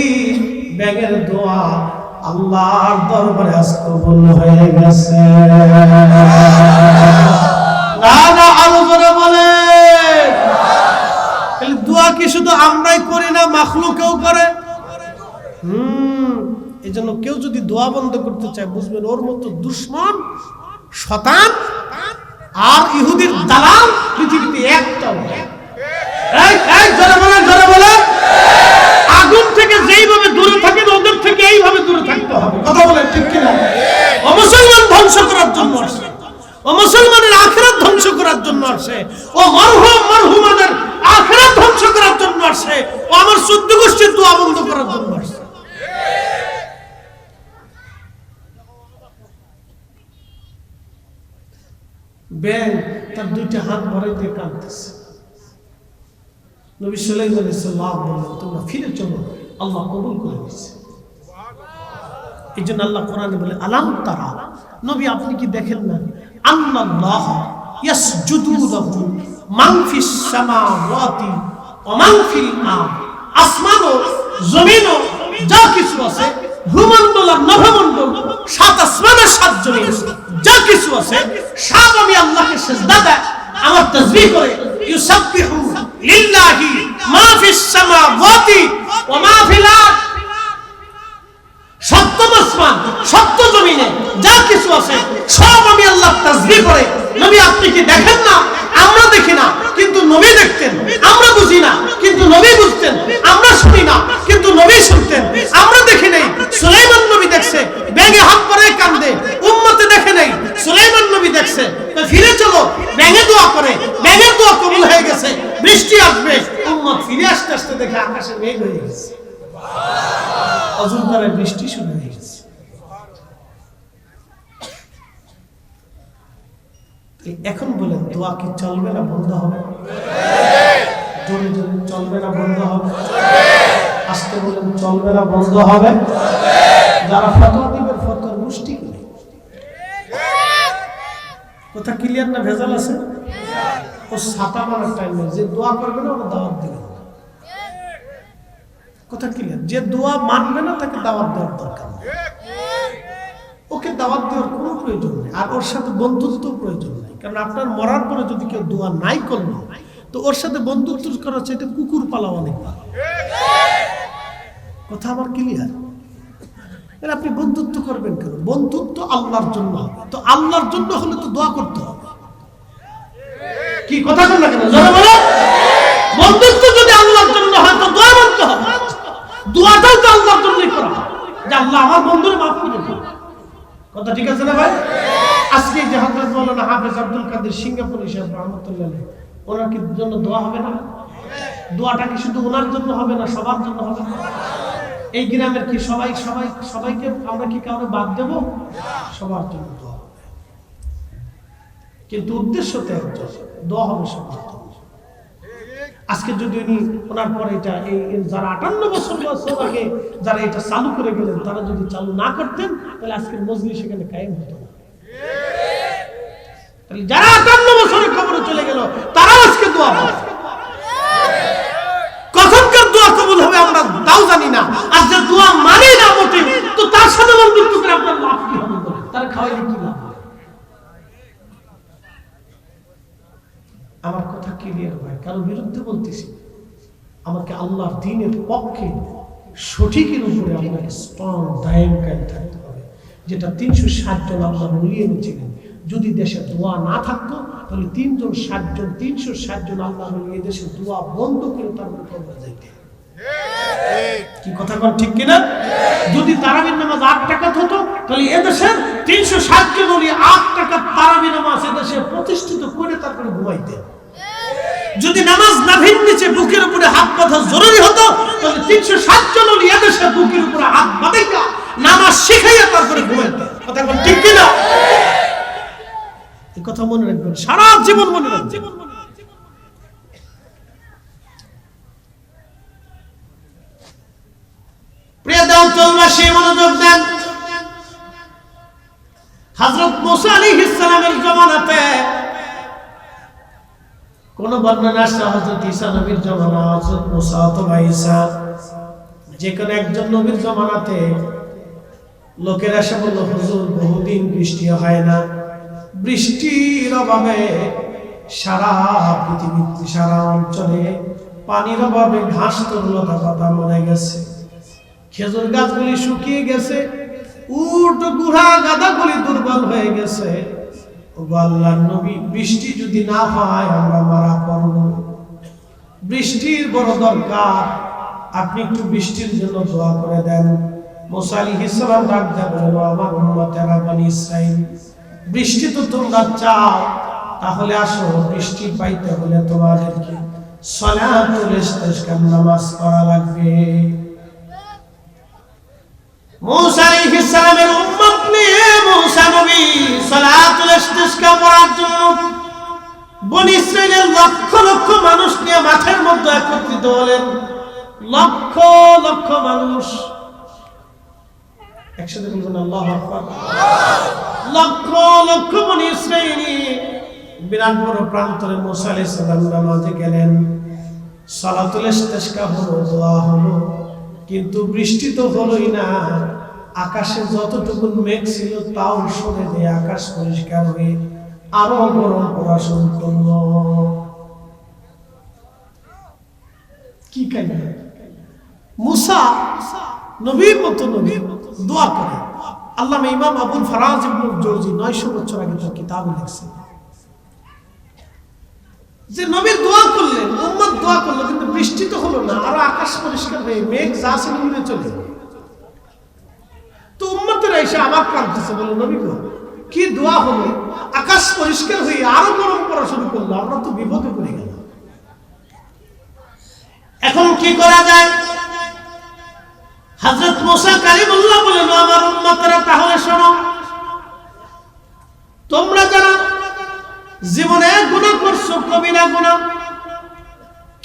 ব্যাগের দোয়া আল্লাহর দরবারে আজ কবুল হয়ে গেছে। না না, আরো জোরে বলে। দোয়া কি শুধু আমরাই করি না, মাখলুকেও করে? এই জন্য কেউ যদি দোয়া বন্ধ করতে চায় বুঝবেন ওর মতো দুশমন, শয়তান আর ইহুদির দালাল পৃথিবীতে একটাও নেই। জোরে বলে, জোরে বলে। আগুন থেকে যেইভাবে দূরে থাকেন ওদের থেকে এইভাবে দূরে থাকতে হবে। কথা বলেন ঠিক কিনা? ও মুসলমান ধ্বংস করার জন্য আসে, ও মুসলমানের আখিরাত ধ্বংস করার জন্য আসে, ও মরহুম মরহুমাদের আখিরাত ধ্বংস করার জন্য আসে, ও আমার 14 গোষ্ঠীর দোয়া বন্ধ করার জন্য আসে। ব্যাঙ তার দুইটা হাত বাড়াইতে কাঁদতেছে। নবী সাল্লাল্লাহু আলাইহি ওয়াসাল্লাম বললেন তোমরা ফিরে চলো, আল্লাহ কবুল করে নিয়েছে। এই জন্য আল্লাহ কোরআনে বলে আলাম তারা, নবী আপনি কি দেখেন না, আল্লাহ ইয়াসজুদু লাহু মান ফিস সামাওয়াতি ওয়া মান ফিল আরদ, আসমান ও জমিন ও যা কিছু আছে, ভূমণ্ডল আর নভমণ্ডল, সাত আসমান আর সাত জমিন যা কিছু আছে সব আমি আল্লাহকে সিজদা দেয়, আমার তাসবিহ করে। ইউসাব্বিহু লিল্লাহি মা ফিস সামাওয়াতি ওয়া মা ফিল আরদ, সপ্তম আসমান সপ্ত জমিনে যা কিছু আছে সব আমি আল্লাহ তাসবিহ করে। নবী আপনি কি দেখেন না? আমরা দেখি না কিন্তু নবী দেখতেন। আমরা বুঝি না কিন্তু নবী বুঝতেন। আমরা শুনি না কিন্তু নবী শুনতেন। আমরা দেখি নাই, সুলাইমান নবী দেখছে। ব্যাঙে হাত পরে কান্দে, উম্মতে দেখে নাই, সুলাইমান নবী দেখছে। তো ফিরে চলো, ব্যাঙে দোয়া করে, ব্যাঙের দোয়া কবুল হয়ে গেছে, বৃষ্টি আসবে। উম্মত ফিরে আসতে আসতে দেখে আকাশে মেঘ হয়ে গেছে, অজন্তারে বৃষ্টি শুরু হয়ে গেছে। এখন বলেন দোয়া কি চলবে না বন্ধ হবে? জোরে জোরে চলবে না বন্ধ হবে? আস্তে বলেন চলবে না বন্ধ হবে? যারা ফতোয়া দিবে ফতোয়ার মুষ্টি করে কথা ক্লিয়ার না ভেজাল আছে? ও ছাতা মারার টাইম নেই, যে দোয়া করবে না ওরা দাওয়াত দিবে না। কথা ক্লিয়ার? যে দোয়া মানবে না তাকে দাওয়াত দেওয়ার দরকার নেই, ওকে দাওয়াত দেওয়ার কোনো প্রয়োজন নেই, আর ওর সাথে বন্ধুত্ব প্রয়োজন নেই। কারণ আপনার মরার পরে যদি কেউ দোয়া নাই করলো, তো ওর সাথে বন্ধুত্ব করার চাইতে কুকুর পালা অনেক ভালো। কথা আমার ক্লিয়ার? আপনি বন্ধুত্ব করবেন কেন? বন্ধুত্ব আল্লাহর জন্য হবে, তো আল্লাহর জন্য হলে তো দোয়া করতে হবে। কি কথা বল না কেন? জোরে বলো। বন্ধুত্ব যদি আল্লাহর জন্য হয় তো দোয়া করতে হবে। দোয়াটাও তো আল্লাহর জন্যই করা হয়, যে আল্লাহ আমার বন্ধুরে মাফ করে দিন। কথা ঠিক আছে না ভাই? আজকে যে হযরত মাওলানা হাফেজ আব্দুল কাদের সিঙ্গাপুরি সাহেব রাহমাতুল্লাহ আলাইহি, ওনার কি জন্য দোয়া হবে না? দোয়াটা কি শুধু ওনার জন্য হবে না, সবার জন্য হবে না? এই গ্রামের কি সবাইকে আমরা কি কাউকে বাদ দেব? সবার জন্য দোয়া হবে, কিন্তু উদ্দেশ্য তো একটাই, দোয়া হবে সবার জন্য। আজকে যদি উনি ওনার পরে এটা এই যারা 58 বছর আগে যারা এটা চালু করে গেলেন, তারা যদি চালু না করতেন তাহলে আজকের মজলিস সেখানে কায়েম হতো না। তাহলে যারা 58 বছরের কবরে চলে গেল তারা আজকে দোয়া হবে। কখনকার দোয়া কবুল হবে আমরা তাও জানি না, আর যে দোয়া মানে না মোটে, তো তার সাথে বন্ধুত্ব করে আপনার লাভ কি হবে? তার খাওয়াইলে কি লাভ? আমার কথা ক্লিয়ার ভাই? কারো বিরুদ্ধে বলতেছি, আমাকে আল্লাহর দ্বীনের পক্ষে সঠিকের উপরে আপনাকে স্ট্রং দায়েমকায়েম থাকতে হবে, যেটা 360 জন আল্লাহ বলিয়ে এনেছিলেন। যদি দেশে দোয়া না থাকতো তাহলে 360 জন আল্লাহ বলিয়ে দেশে দোয়া বন্ধ করে তারপরে কবরে যাইতে। কি কথা বল ঠিক কিনা? যদি তারাবির নামাজ 8 টাকাত হতো তাহলে এদেশের 360 জন ওলি 8 টাকা তারাবি নামাজ এদেশে প্রতিষ্ঠিত করে তারপরে ঘুমাইতেন। যদি নামাজ নাভির নিচে বুকের উপরে হাত বাঁধা জরুরি হতো তাহলে 360 জন ওলি এদেশে বুকের উপরে হাত বাঁধাইয়া নামাজ শিখাইয়া তারপরে ঘুমাইতেন। কথা বল ঠিক কিনা? এই কথা মনে রাখবেন, সারা জীবন মনে রাখবেন। প্রিয় দাওয়াতবাসী মনোযোগ দেন। হযরত মুসা আলাইহিস সালামের জামানাতে কোন বর্ণনা আছে হযরত ঈসা নবীর জামানা, হযরত মুসা অথবা ঈসা, যে কোন একজন নবীর জামানাতে লোকেরা এসে বলল, হুজুর বহুদিন বৃষ্টি হয় না, বৃষ্টির অভাবে সারা পৃথিবীতে সারা অঞ্চলে পানির অভাবে ঘাস তরুলতা পাতা মরে গেছে, খেজুর গাছগুলি শুকিয়ে গেছে, উট গুড়া গাদাগুলি দুর্বল হয়ে গেছে। ওগো আল্লাহর নবী, বৃষ্টি যদি না হয় আমরা মারা পড়ব, বৃষ্টির বড় দরকার, আপনি একটু বৃষ্টির জন্য দোয়া করে দেন। মুসা আলাইহিস সালাম ডাক দিয়ে বলল, আমার উম্মতেরা বনি ইসরাইল, বৃষ্টি তো তোমরা চাও, তাহলে আসো, বৃষ্টি পাইতে হলে তোমাদেরকে সালাতুল ইস্তিসকা নামাজ পড়া লাগবে। মুসা আলাইহিস সালামের উম্মত নিয়ে মুসা নবী সালাতুল ইস্তিসকা পড়ার জন্য বনি ইসরাইলের লক্ষ লক্ষ মানুষ নিয়ে মাঠের মধ্যে একত্রিত হলেন। লক্ষ লক্ষ মানুষ একসাথে বলবেন আল্লাহু আকবার। লক্ষ লক্ষ বনি ইসরাইলি বিরাট বড় প্রান্তরে মুসা আলাইহিস সালাম নামাজে গেলেন, সালাতুল ইস্তিসকা হলো, দোয়া হলো, কিন্তু বৃষ্টি তো হলোই না। আকাশে যতটুকু মেঘ ছিল তাও সরে দিয়ে আকাশ পরিষ্কার হয়ে আরো গরম পড়া শুরু করলো। কি কাহিনী! মুসা নবীর মতো নবী দোয়া করে। আল্লামা ইমাম আবুল ফারাজ ইবনুল জৌজি 900 বছর আগে তার কিতাবে লিখছেন যে নবীর দোয়া করলেন, উম্মত দোয়া করলো, কিন্তু বৃষ্টি তো হলো না, আরো আকাশ পরিষ্কার হয়ে মেঘ যা ছিল উড়ে চলে গেল। তো উম্মতেরা এসে আবার কাঁদতেছে, বলে নবী গো, কি দোয়া হলো, আকাশ পরিষ্কার হয়ে আরো গরম পড়া শুরু করলো, আমরা তো বিপদে পড়ে গেলাম, এখন কি করা যায়? হযরত মুসা কালিমুল্লাহ বলেন, আমার উম্মতেরা তাহলে শোনো, তোমরা যারা জীবনে গুনাহ করছো, কবিরা গুনাহ,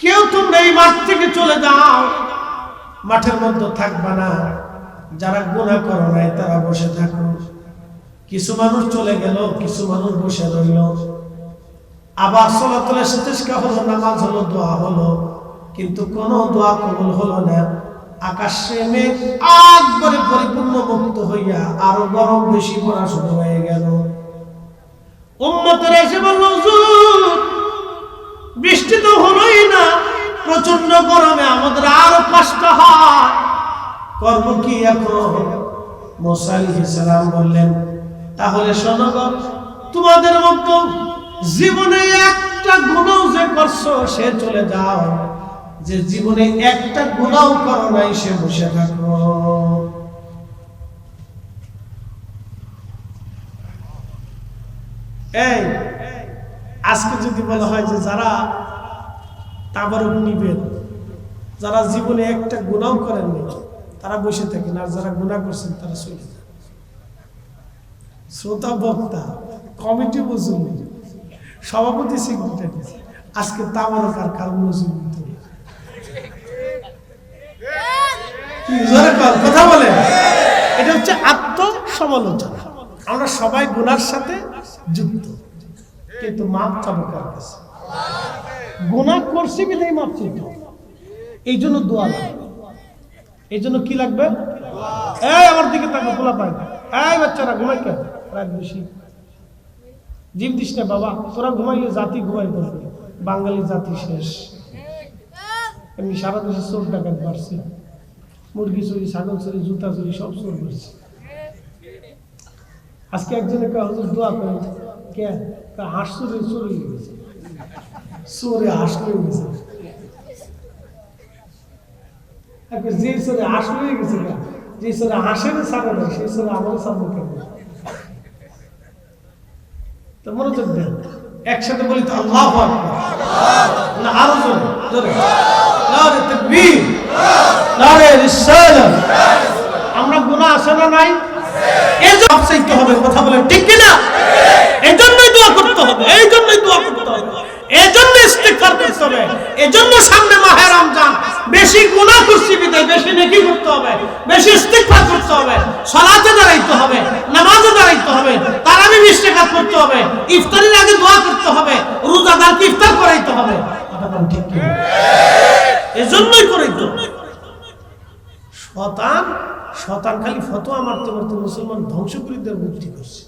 কেউ তোমরা এই মাঠ থেকে চলে যাও, মাঠের মধ্যে থাকবা না। যারা গুনাহ করো নাই তারা বসে থাকো, কিছু মানুষ চলে গেল, কিছু মানুষ বসে রইল। আবার সালাতুল ইস্তিসকা হলো, নামাজ হলো, দোয়া হলো, কিন্তু কোন দোয়া কবুল হলো না। আকাশে মেঘ একবারে পরিপূর্ণ মুক্ত হইয়া আরো গরম বেশি পড়া শুরু হয়ে গেল। উম্মতেরা এসে বলল, হুজুর বৃষ্টি তো হলোই না, প্রচন্ড গরমে আমাদের আরো কষ্ট হয়, করব কি এখন? মুসা আলাইহিস সালাম বললেন, তাহলে শোনো গো, তোমাদের মতো জীবনে একটা গুনাহ যে করছো সে চলে যাও, যে জীবনে একটা গুনাহ করো নাই সে বসে থাকো। এই আজকে যদি বলা হয় যে যারা তাবারুক নিবেন, যারা জীবনে একটা গুনাহ করেননি তারা বসে থাকেন, আর যারা গুনাহ করছেন তারা চলে যান। শ্রোতা বক্তা, কমিটি বুঝুন, সভাপতি, সেক্রেটারি, আজকে তাবারুক আর কারণ কথা বলেন। এটা হচ্ছে আত্মসমালোচনা। আমরা সবাই গুনার সাথে যুক্ত, কিন্তু মাপ চাবো কার কাছে? গুনাহ করছি বিধায় মাপ চাইতে হবে। এই জন্য দোয়া লাগবে। এই জন্য কি লাগবে? এই আমার দিকে তাকা, পোলা পায়, এই বাচ্চারা ঘুমাই কেন রাত বেশি? জিম দিস না বাবা, তোরা ঘুমাইলে জাতি ঘুমাই পড়বে। বাঙালি জাতি শেষ। এমনি সারা দেশে চোর ডাকাত বাড়ছে, মুরগি চুরি, ছাগল চুরি, জুতা চুরি, সব চোর করছে। আজকে একজনে হুজুর দোয়া করে, কে হাঁস চুরি চুরি গেছে, চোরে হাঁস লয়ে গেছে। যে চোরে হাঁস লয়ে গেছে, যে চোরে হাঁসের ছাড়ে না সেই চোরে আমার সামনে কেন? তো মনোযোগ দেন, একসাথে বলি তো আল্লাহু আকবার, না আরো জোরে, নারে তাকবীর, নারে রিসালাত। আমরা গুনাহ আছে না নাই? এই যে মাপ চাইতে হবে, কথা বলেন ঠিক কি না? এই জন্যই দোয়া করতে হবে, এই জন্যই দোয়া করতে হবে, এই জন্য ইস্তিগফার করতে হবে, এই জন্য সামনে মাহে রমজান। বেশি গুনাহ করছি বিধায় বেশি নেকি করতে হবে, বেশি ইস্তিগফার করতে হবে, সালাতে দাঁড়াইতে হবে, নামাজে দাঁড়াইতে হবে, তারাবি 20 রাকাত করতে হবে, ইফতারের আগে দোয়া করতে হবে, রোজাদারকে ইফতার করাইতে হবে। কথা বলেন ঠিক কি না? এই জন্যই করাইতে হবে। শতান খালি ফতোয়া মারতে মারতে মুসলমান ধ্বংস করে দেওয়ার বুদ্ধি করছে।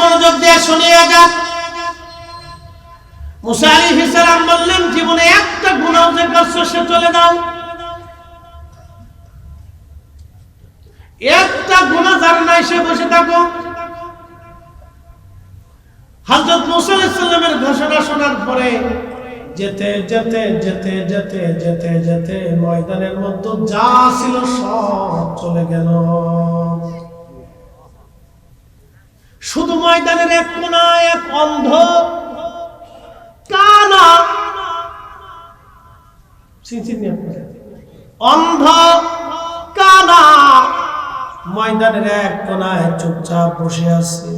মনোযোগ দিয়ে শুনিয়া যান। মুসা আলাইহিস সালাম বললেন, জীবনে একটা গুনাহ যে করছো সে চলে যাও। একটা গুনাহ যার নাই সে বসে থাকো। হযরত মুসা আলাইহিস সালামের ঘোষণা শোনার পরে যেতে যেতে যেতে যেতে যেতে যেতে ময়দানের মধ্যে যা ছিল সব চলে গেল। শুধু ময়দানের এক কোনায় এক অন্ধ কানা, অন্ধ কানা ময়দানের এক কোনায় চুপচাপ বসে আছে।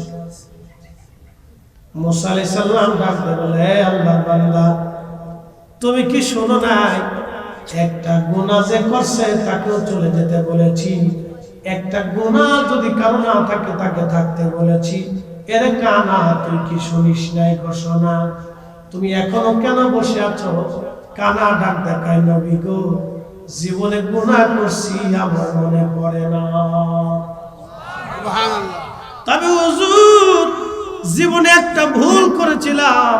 মুসা আলাইহিস সালাম ডাকতে বলে, আল্লাহর বান্দা, তুমি কি শোনো নাই? একটা গুনাহ যে করছে তাকেও চলে যেতে বলেছি, একটা গুনাহ যদি কারো না থাকে তাকে থাকতে বলেছি। এর কানা, তুই কি শুনিস নাই ঘোষণা? তুমি এখনো কেন বসে আছো? কানা ডাক দেখায়, নবী গো, জীবনে গুনাহ করছি আমার মনে পড়ে না। সুবহানাল্লাহ। তবে হুজুর, জীবনে একটা ভুল করেছিলাম,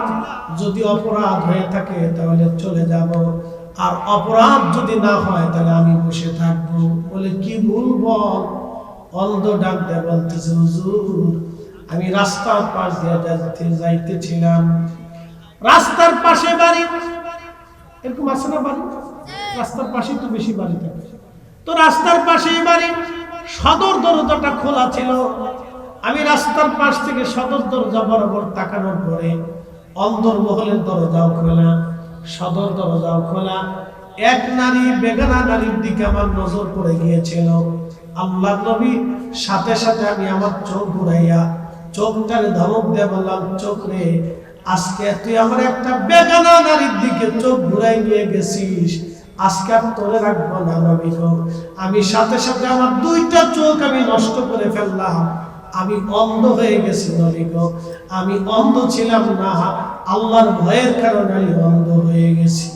যদি অপরাধ হয়ে থাকে তাহলে চলে যাব, আর অপরাধ যদি না হয় তাহলে আমি বসে থাকবো। বলে, কি ভুল বল? অন্ধ ডাক দেয়া বলতেছে, হুজুর, আমি রাস্তার পাশ দিয়ে যাইতেছিলাম, রাস্তার পাশে বাড়ি, এরকম আছে না বাড়ি? রাস্তার পাশে তো বেশি বাড়ি থাকে। তো রাস্তার পাশেই বাড়ি, সদর দরজাটা খোলা ছিল। আমি রাস্তার পাশ থেকে সদর দরজা বরাবর তাকানোর পরে অন্দরমহলের দরজাও খোলা, সদর দরজাও খোলা। এক নারী বেগানা নারীর দিকে আমার নজর পড়ে গিয়েছিল। আল্লাহর নবী সাথে সাথে আমি আমার চোখ ঘুরাইয়া চোখটার ধমক দিয়ে বললাম, চোখ রে, আজকে তুই আমার একটা বেগানা নারীর দিকে চোখ ঘুরাই নিয়ে গেছিস, আজকে আর তোরে রাখবো না নবী গো। আমি সাথে সাথে আমার দুইটা চোখ আমি নষ্ট করে ফেললাম, আমি অন্ধ হয়ে গেছি নবী গো। আমি অন্ধ ছিলাম না, আল্লাহর ভয়ের কারণে আমি অন্ধ হয়ে গেছি।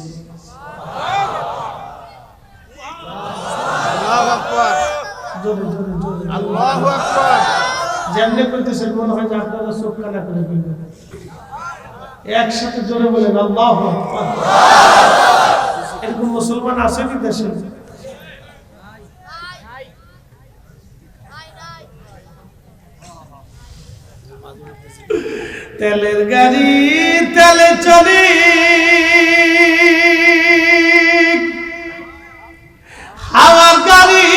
আল্লাহু আকবার, জোরে জোরে জোরে আল্লাহু আকবার। যেমনি করতেছেন মনে হয় যে আপনারা চোখ কানা করে ফেলবেন। একসাথে জোরে বলেন আল্লাহু আকবার। এরকম মুসলমান আছে কি দেশে? তেলের গাড়ি তেলে চলি, হাওয়ার গাড়ি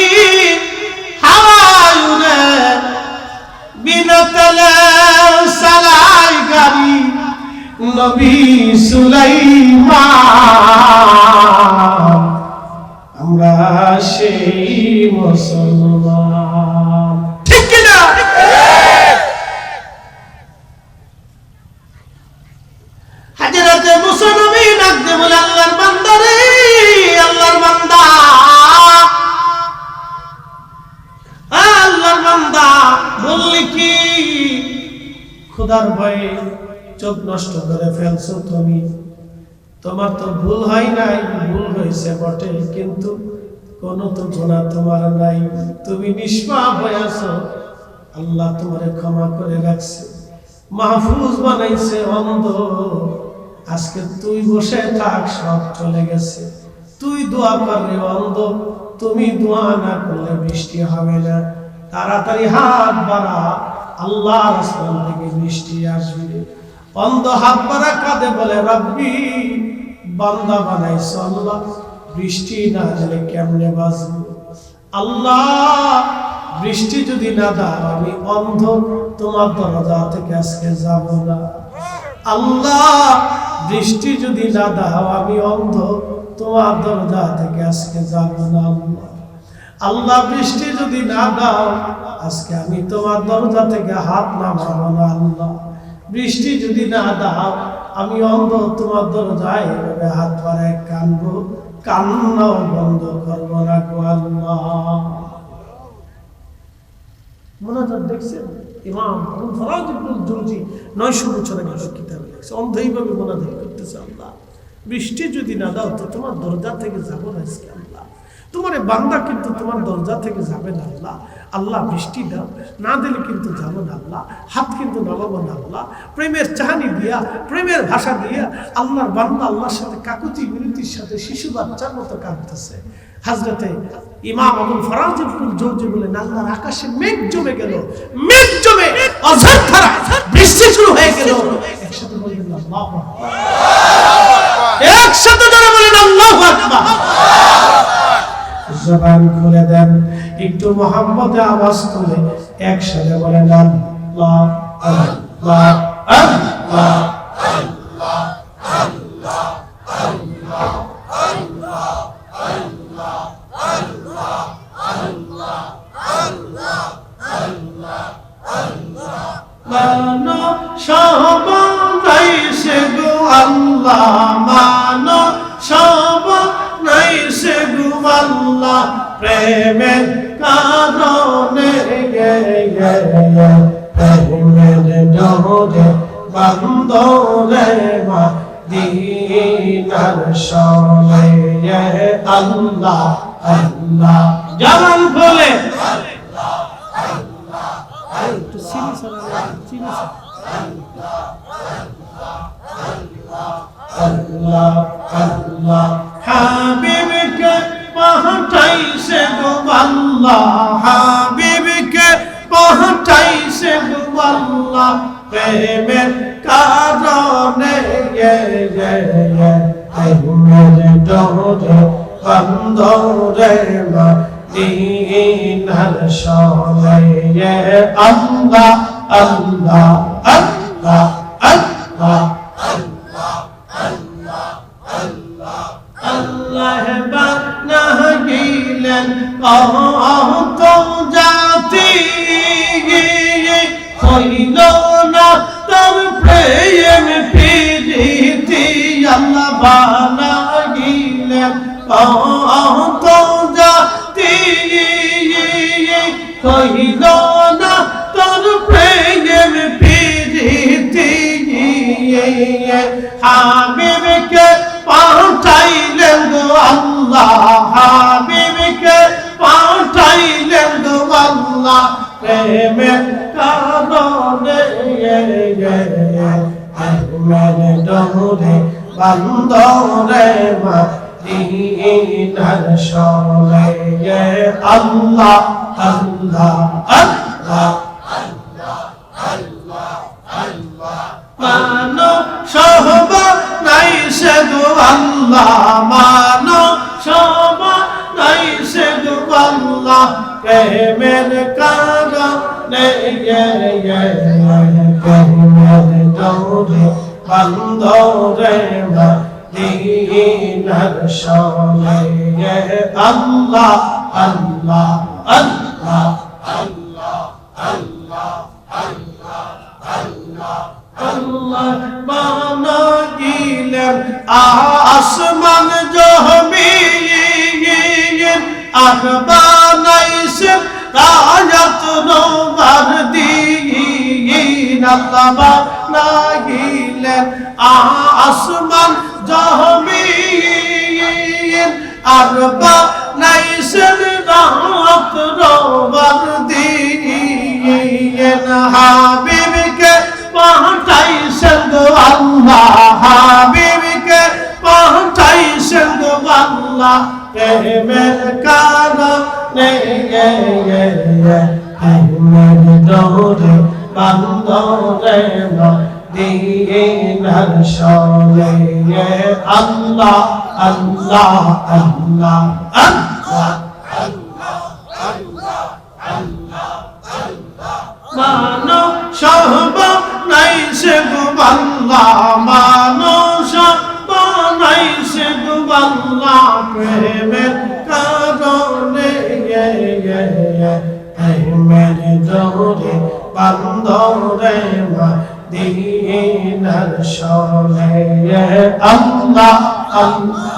হাওয়ায় উড়ে, বিনা তেলে চালাই গাড়ি নবী সুলাইমান। আমরা সেই মুসলমান, ঠিক কিনা? হাজরাতে মুসা নবী ডাকতে বলে আল্লাহর বান্দা রে, আল্লাহর বান্দা, আল্লাহর বান্দা বললি কি খোদার ভয়ে চোখ নষ্ট করে ফেলছো তুমি? তোমার তো ভুল হয় নাই, ভুল হয়েছে বটে, কিন্তু কোন তো গুনাহ তোমার নাই, তুমি নিষ্পাপ হয়ে আছো। আল্লাহ তোমারে ক্ষমা করে রাখছে, মাহফুজ বানাইছে অন্ধ। আজকে তুই বসে থাক, সব চলে গেছে। তুই দোয়া করলে অন্ধ, তুমি দোয়া না করলে বৃষ্টি হবে না। তাড়াতাড়ি হাত বাড়া, আল্লাহর আসমান থেকে বৃষ্টি আসবে। অন্ধ হাত বাড়া কাঁদে বলে রব্বি, বান্দা বানাইছো আল্লাহ, বৃষ্টি না দিলে কেমনে বাঁচবো? আল্লাহ বৃষ্টি যদি না দাও আমি অন্ধ তোমার দরজা থেকে আজকে যাব না। আল্লাহ বৃষ্টি যদি না দাও আমি অন্ধ তোমার দরজা থেকে আজকে যাব না। আল্লাহ আল্লাহ বৃষ্টি যদি না দাও আজকে আমি তোমার দরজা থেকে হাত নামাবো না। আল্লাহ বৃষ্টি যদি না দাও আমি অন্ধ তোমার দরজায় এভাবে হাত বাড়ায় কানবো, কান্নাও বন্ধ করবো না গো আল্লাহ। মোনাজাত দেখছেন? ইমাম আবুল ফরাজ ইবনুল জৌজি 900 বছর আগে কিতাবে লিখছে, অন্ধ এইভাবে মোনাজাত করতেছে, আল্লাহ বৃষ্টি যদি না দাও তো তোমার দরজা থেকে যাবো না আজকে। আল্লাহ তোমার বান্দা কিন্তু তোমার দরজা থেকে যাবে না। আল্লাহ আল্লাহ বৃষ্টি দাও, না দিলে কিন্তু যাবো না। আল্লাহ হাত কিন্তু নামাবো না। আল্লাহ প্রেমের চাহানি দিয়া, প্রেমের ভাষা দিয়া আল্লাহর বান্দা আল্লাহর সাথে কাকুতি মিনতির সাথে শিশু বাচ্চার মতো কাঁদতেছে। হযরতে ইমাম আবুল ফরাজ ইবনুল জৌজি বলেন, আল্লাহর আকাশে মেঘ জমে গেল, মেঘ জমে অঝর ধারায় বৃষ্টি শুরু হয়ে গেল। একসাথে বলবেন আল্লাহু আকবার, একসাথে জোরে বলেন আল্লাহু আকবার। জবান খুলে দেন, একটু মুহাম্মদে আওয়াজ তুলে একসাথে বলেন আল্লাহ আল্লাহ আল্লাহ আল্লাহ আল্লাহ আল্লাহ আল্লাহ আল্লাহ আল্লাহ আল্লাহ আল্লাহ আল্লাহ আল্লাহ মানো সবাইছে গো আল্লাহ, মানো সবাইছে গো আল্লাহ, প্রেমের কারণে প্রেমের ডোরে বান্দরে মদিনার শোনে আল্লাহ আল্লাহ। জামান বলে আল্লাহ আল্লাহ একটু চিনি ছাড়া চিনি আল্লাহ আল্লাহ আল্লাহ আল্লাহ। হাবিবকে পাঠাইছে গো আল্লাহ, হাবিবকে পাঠাইছে গো আল্লাহ, প্রেমের কারণে প্রেমের ডোরে বান্দরে মদিনার শোনে আল্লাহ আল্লাহ আল্লাহ আল্লাহ আল্লাহ আল্লাহ আল্লাহ। আল্লাহ বানাইলেন কত জাতি, হইল না তার প্রেম প্রীতি। আল্লাহ বানাইলেন কত জাতি কহিল না তোর প্রেম প্রীতি হাবিবকে পাঠাইলেন গো আল্লাহ হাবিবকে পাঠাইলেন গো আল্লাহ প্রেমের কারণে মেরে ডোরে বন্দরে মদিনার শোনে আল্লাহ আল্লাহ আল্লাহ মানো শোভা নাই সে গো আল্লাহ মানো শোভা নাই সে গো আল্লাহ প্রেমের কারণে প্রেমের ডোরে বন্দরে মদিনার শোনে আল্লাহ আল্লাহ আল্লাহ আল্লাহ আল্লাহ আল্লাহ আল্লাহ আল্লাহ বানাইলেন আসমান জমিন আর বানাইছেন রায়াত নওয়ার দিন আল্লাহ বানাইলেন আসমান জমিন আর বানাইছেন রায়াত নওয়ার দিন হাবিবকে পাঠাইছেন গো আল্লাহ হাবিবকে পাঠাইছেন গো আল্লাহ প্রেমের কারণে প্রেমের ডোরে বন্দরে মদিনার শোনে আল্লাহ আল্লাহ আল্লাহ আল্লাহ মানো শোভা নাই সে গো আল্লাহ মানো শোভা নাই সে গো আল্লাহ প্রেমের কারণে প্রেমের ডোরে বন্দরে মদিনার শোনে আল্লাহ আল্লাহ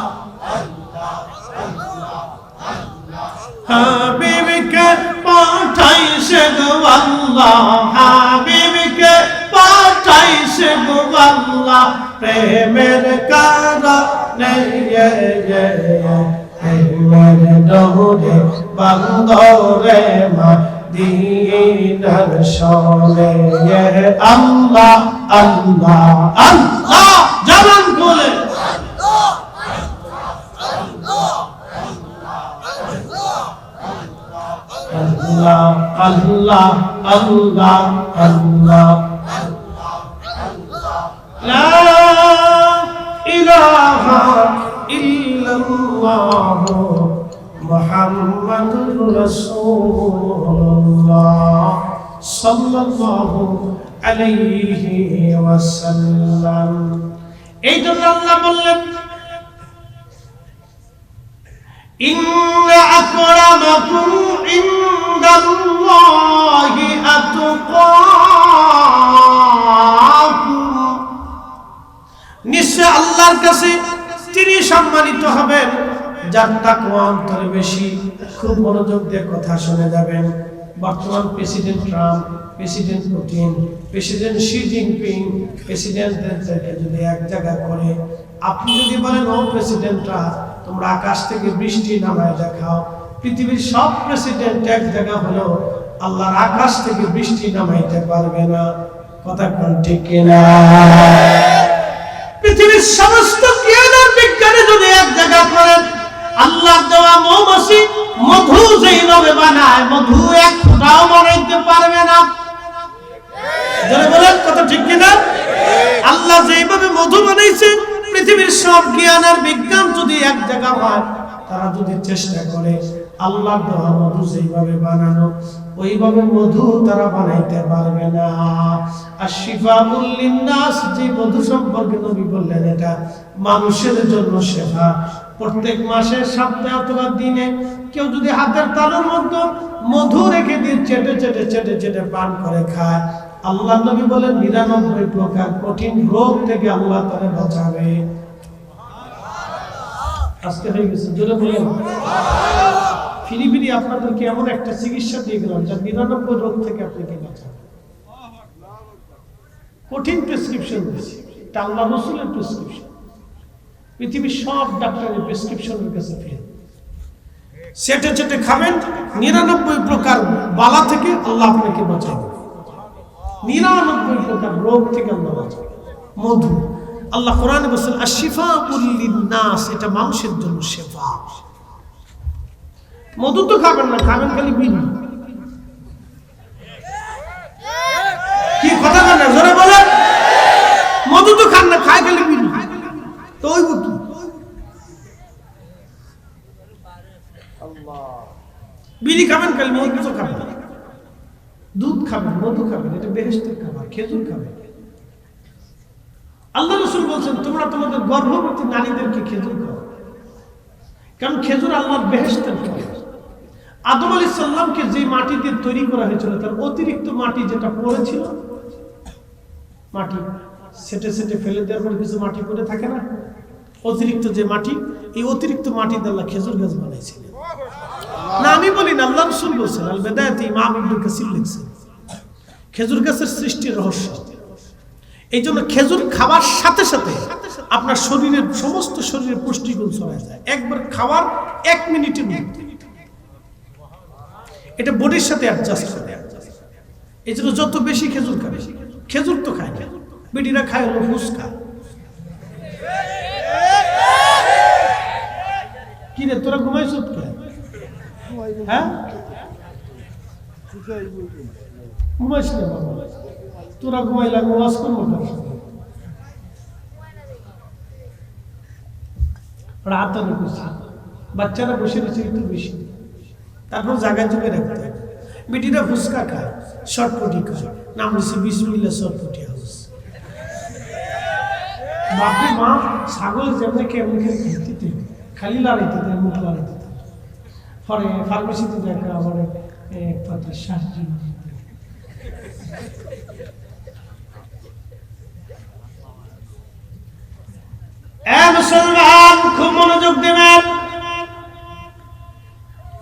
হাবিবকে পাঠাইছে গো আল্লাহ হাবিবকে পাঠাইছে গো আল্লাহ প্রেমের কারণে প্রেমের ডোরে বন্দরে মদিনার শোনে আল্লাহ আল্লাহ আল্লাহ জবান খুলে Allah, Allah, Allah, Allah, La ilaha illallah Muhammadur Rasulullah sallallahu alayhi wa sallam. এই জন্য আল্লাহ বললেন ইন্না আকরামাকুম ইনদাল্লাহি আতকাকুম নিশ্চয় আল্লাহর কাছে তিনি সম্মানিত হবেন যার তাকওয়া অন্তরে বেশি। খুব মনোযোগ দিয়ে কথা শুনে যাবেন। বর্তমান president Trump, president Putin, president Xi Jinping প্রেসিডেন্টদেরকে যদি এক জায়গায় করে আপনি যদি বলেন ও প্রেসিডেন্টরা তোমরা আকাশ থেকে বৃষ্টি নামায় দেখাও, পৃথিবীর সব প্রেসিডেন্ট এক জায়গা হলো আল্লাহর আকাশ থেকে বৃষ্টি নামাইতে পারবে না। কথা কোন ঠিক কিনা? পৃথিবীর সমস্ত জ্ঞান আর বিজ্ঞানে যদি এক জায়গা করেন আল্লাহর দেওয়া মৌমাছি মধু যেইভাবে বানায় মধু এক ফোঁটাও বানাইতে পারবে না। যারা বলেন কথা ঠিক কিনা? আল্লাহ যেইভাবে মধু বানাইছে পৃথিবীর সব জ্ঞান আর বিজ্ঞান যদি এক জায়গা হয় তারা যদি চেষ্টা করে আল্লাহর দেওয়া মধু যেইভাবে বানানো ওইভাবে মধু তারা বানাইতে পারবে না। আর শিফাউল লিন্নাস যে মধু সম্পর্কে নবী বললেন এটা মানুষের জন্য শেফা। প্রত্যেক মাসে সপ্তাহে অথবা দিনে কেউ যদি হাতের তালুর মধ্যে মধু রেখে দিয়ে চেটে চেটে চেটে চেটে পান করে খায় আল্লাহ নবী বলেন 99 প্রকার কঠিন রোগ থেকে আল্লাহ তাআলা বাঁচাবে। আজকে হয়ে গেছে, জোরে বলেন। ফিরি ফিরি আপনাদেরকে এমন একটা চিকিৎসা দিয়ে গেলাম যা 99 রোগ থেকে আপনাকে বাঁচাবে। কঠিন প্রেসক্রিপশন দিয়েছি, এটা আল্লাহ রসুলের প্রেসক্রিপশন। পৃথিবীর সব ডাক্তারের প্রেসক্রিপশনের কাছে ফেল। সেটে চেটে খাবেন, 99 প্রকার বালা থেকে আল্লাহ আপনাকে বাঁচাবে। 99 প্রকার রোগ থেকে আল্লাহ বাঁচাবে। মধু, আল্লাহ কোরআনে বলেছেন আশিফাউল লিন্নাস, এটা মানুষের জন্য শেফা। মধু তো খাবেন না, খাবেন খালি বিড়ি। কি কথা বলেন, জোরে বলেন। মধু তো খান না, খায় খালি বিড়ি, তো ওই কি? বিড়ি খাবেন খালি, মধু তো খাবেন। দুধ খাবেন, মধু খাবেন, এটা বেহেশতের খাবার। খেজুর খাবেন। আল্লাহ রাসূল বলছেন তোমরা তোমাদের গর্ভবতী নারীদেরকে খেজুর খাও, কারণ খেজুর আল্লাহর বেহেশতের খাবার। আদম আলাইহিস সালামকে যে মাটি দিয়ে তৈরি করা হয়েছিল তার অতিরিক্ত মাটি যেটা পড়েছিল, মাটি সেটে সেটে ফেলে দেওয়ার পর কিছু মাটি পড়ে থাকে না, অতিরিক্ত যে মাটি, এই অতিরিক্ত মাটি দিয়ে আল্লাহ খেজুর গাছ বানাইছিলেন। না আমি বলি না, আল্লাহ রাসূল বলেছেন। আল বিদায়াতে ইমাম ইবনে কাসির লিখছেন খেজুর গাছের সৃষ্টির রহস্য। এই জন্য খেজুর খাবার সাথে সাথে আপনার শরীরের সমস্ত শরীরের পুষ্টিগুণ ছড়ায় যায় একবার খাওয়ার 1 মিনিটের মধ্যে। এটা বডির সাথে অ্যাডজাস্ট করে। এই জন্য যত বেশি খেজুর খাবে, খেজুর তো খায় না, বেটিরা খায় হলো ফুচকা। কি রে তোরা ঘুমাইছ কে? হ্যাঁ ঘুমাইস না বাবা, তোরা ঘুমাইলা ওয়াজ করবো না। রাত অনেক বেশি, বাচ্চারা বসে রয়েছে একটু বেশি, তারপর জায়গায় চুকে রাখতে হবে। বেটিরা ফুচকা খায়, শর্টপটি খায়, নাম হচ্ছে বিসমিল্লাহ শর্টপটি হাউস। বাপরে মা, ছাগল যেমনি কেমনি খেতে খালি লড়াইতে দেয়, মুখ লড়াইতে দেয়। পরে ফার্মেসিতে দেখা আবার এক পাতা শাস্ত্রী। মুসলমান খুব মনোযোগ দেবেন।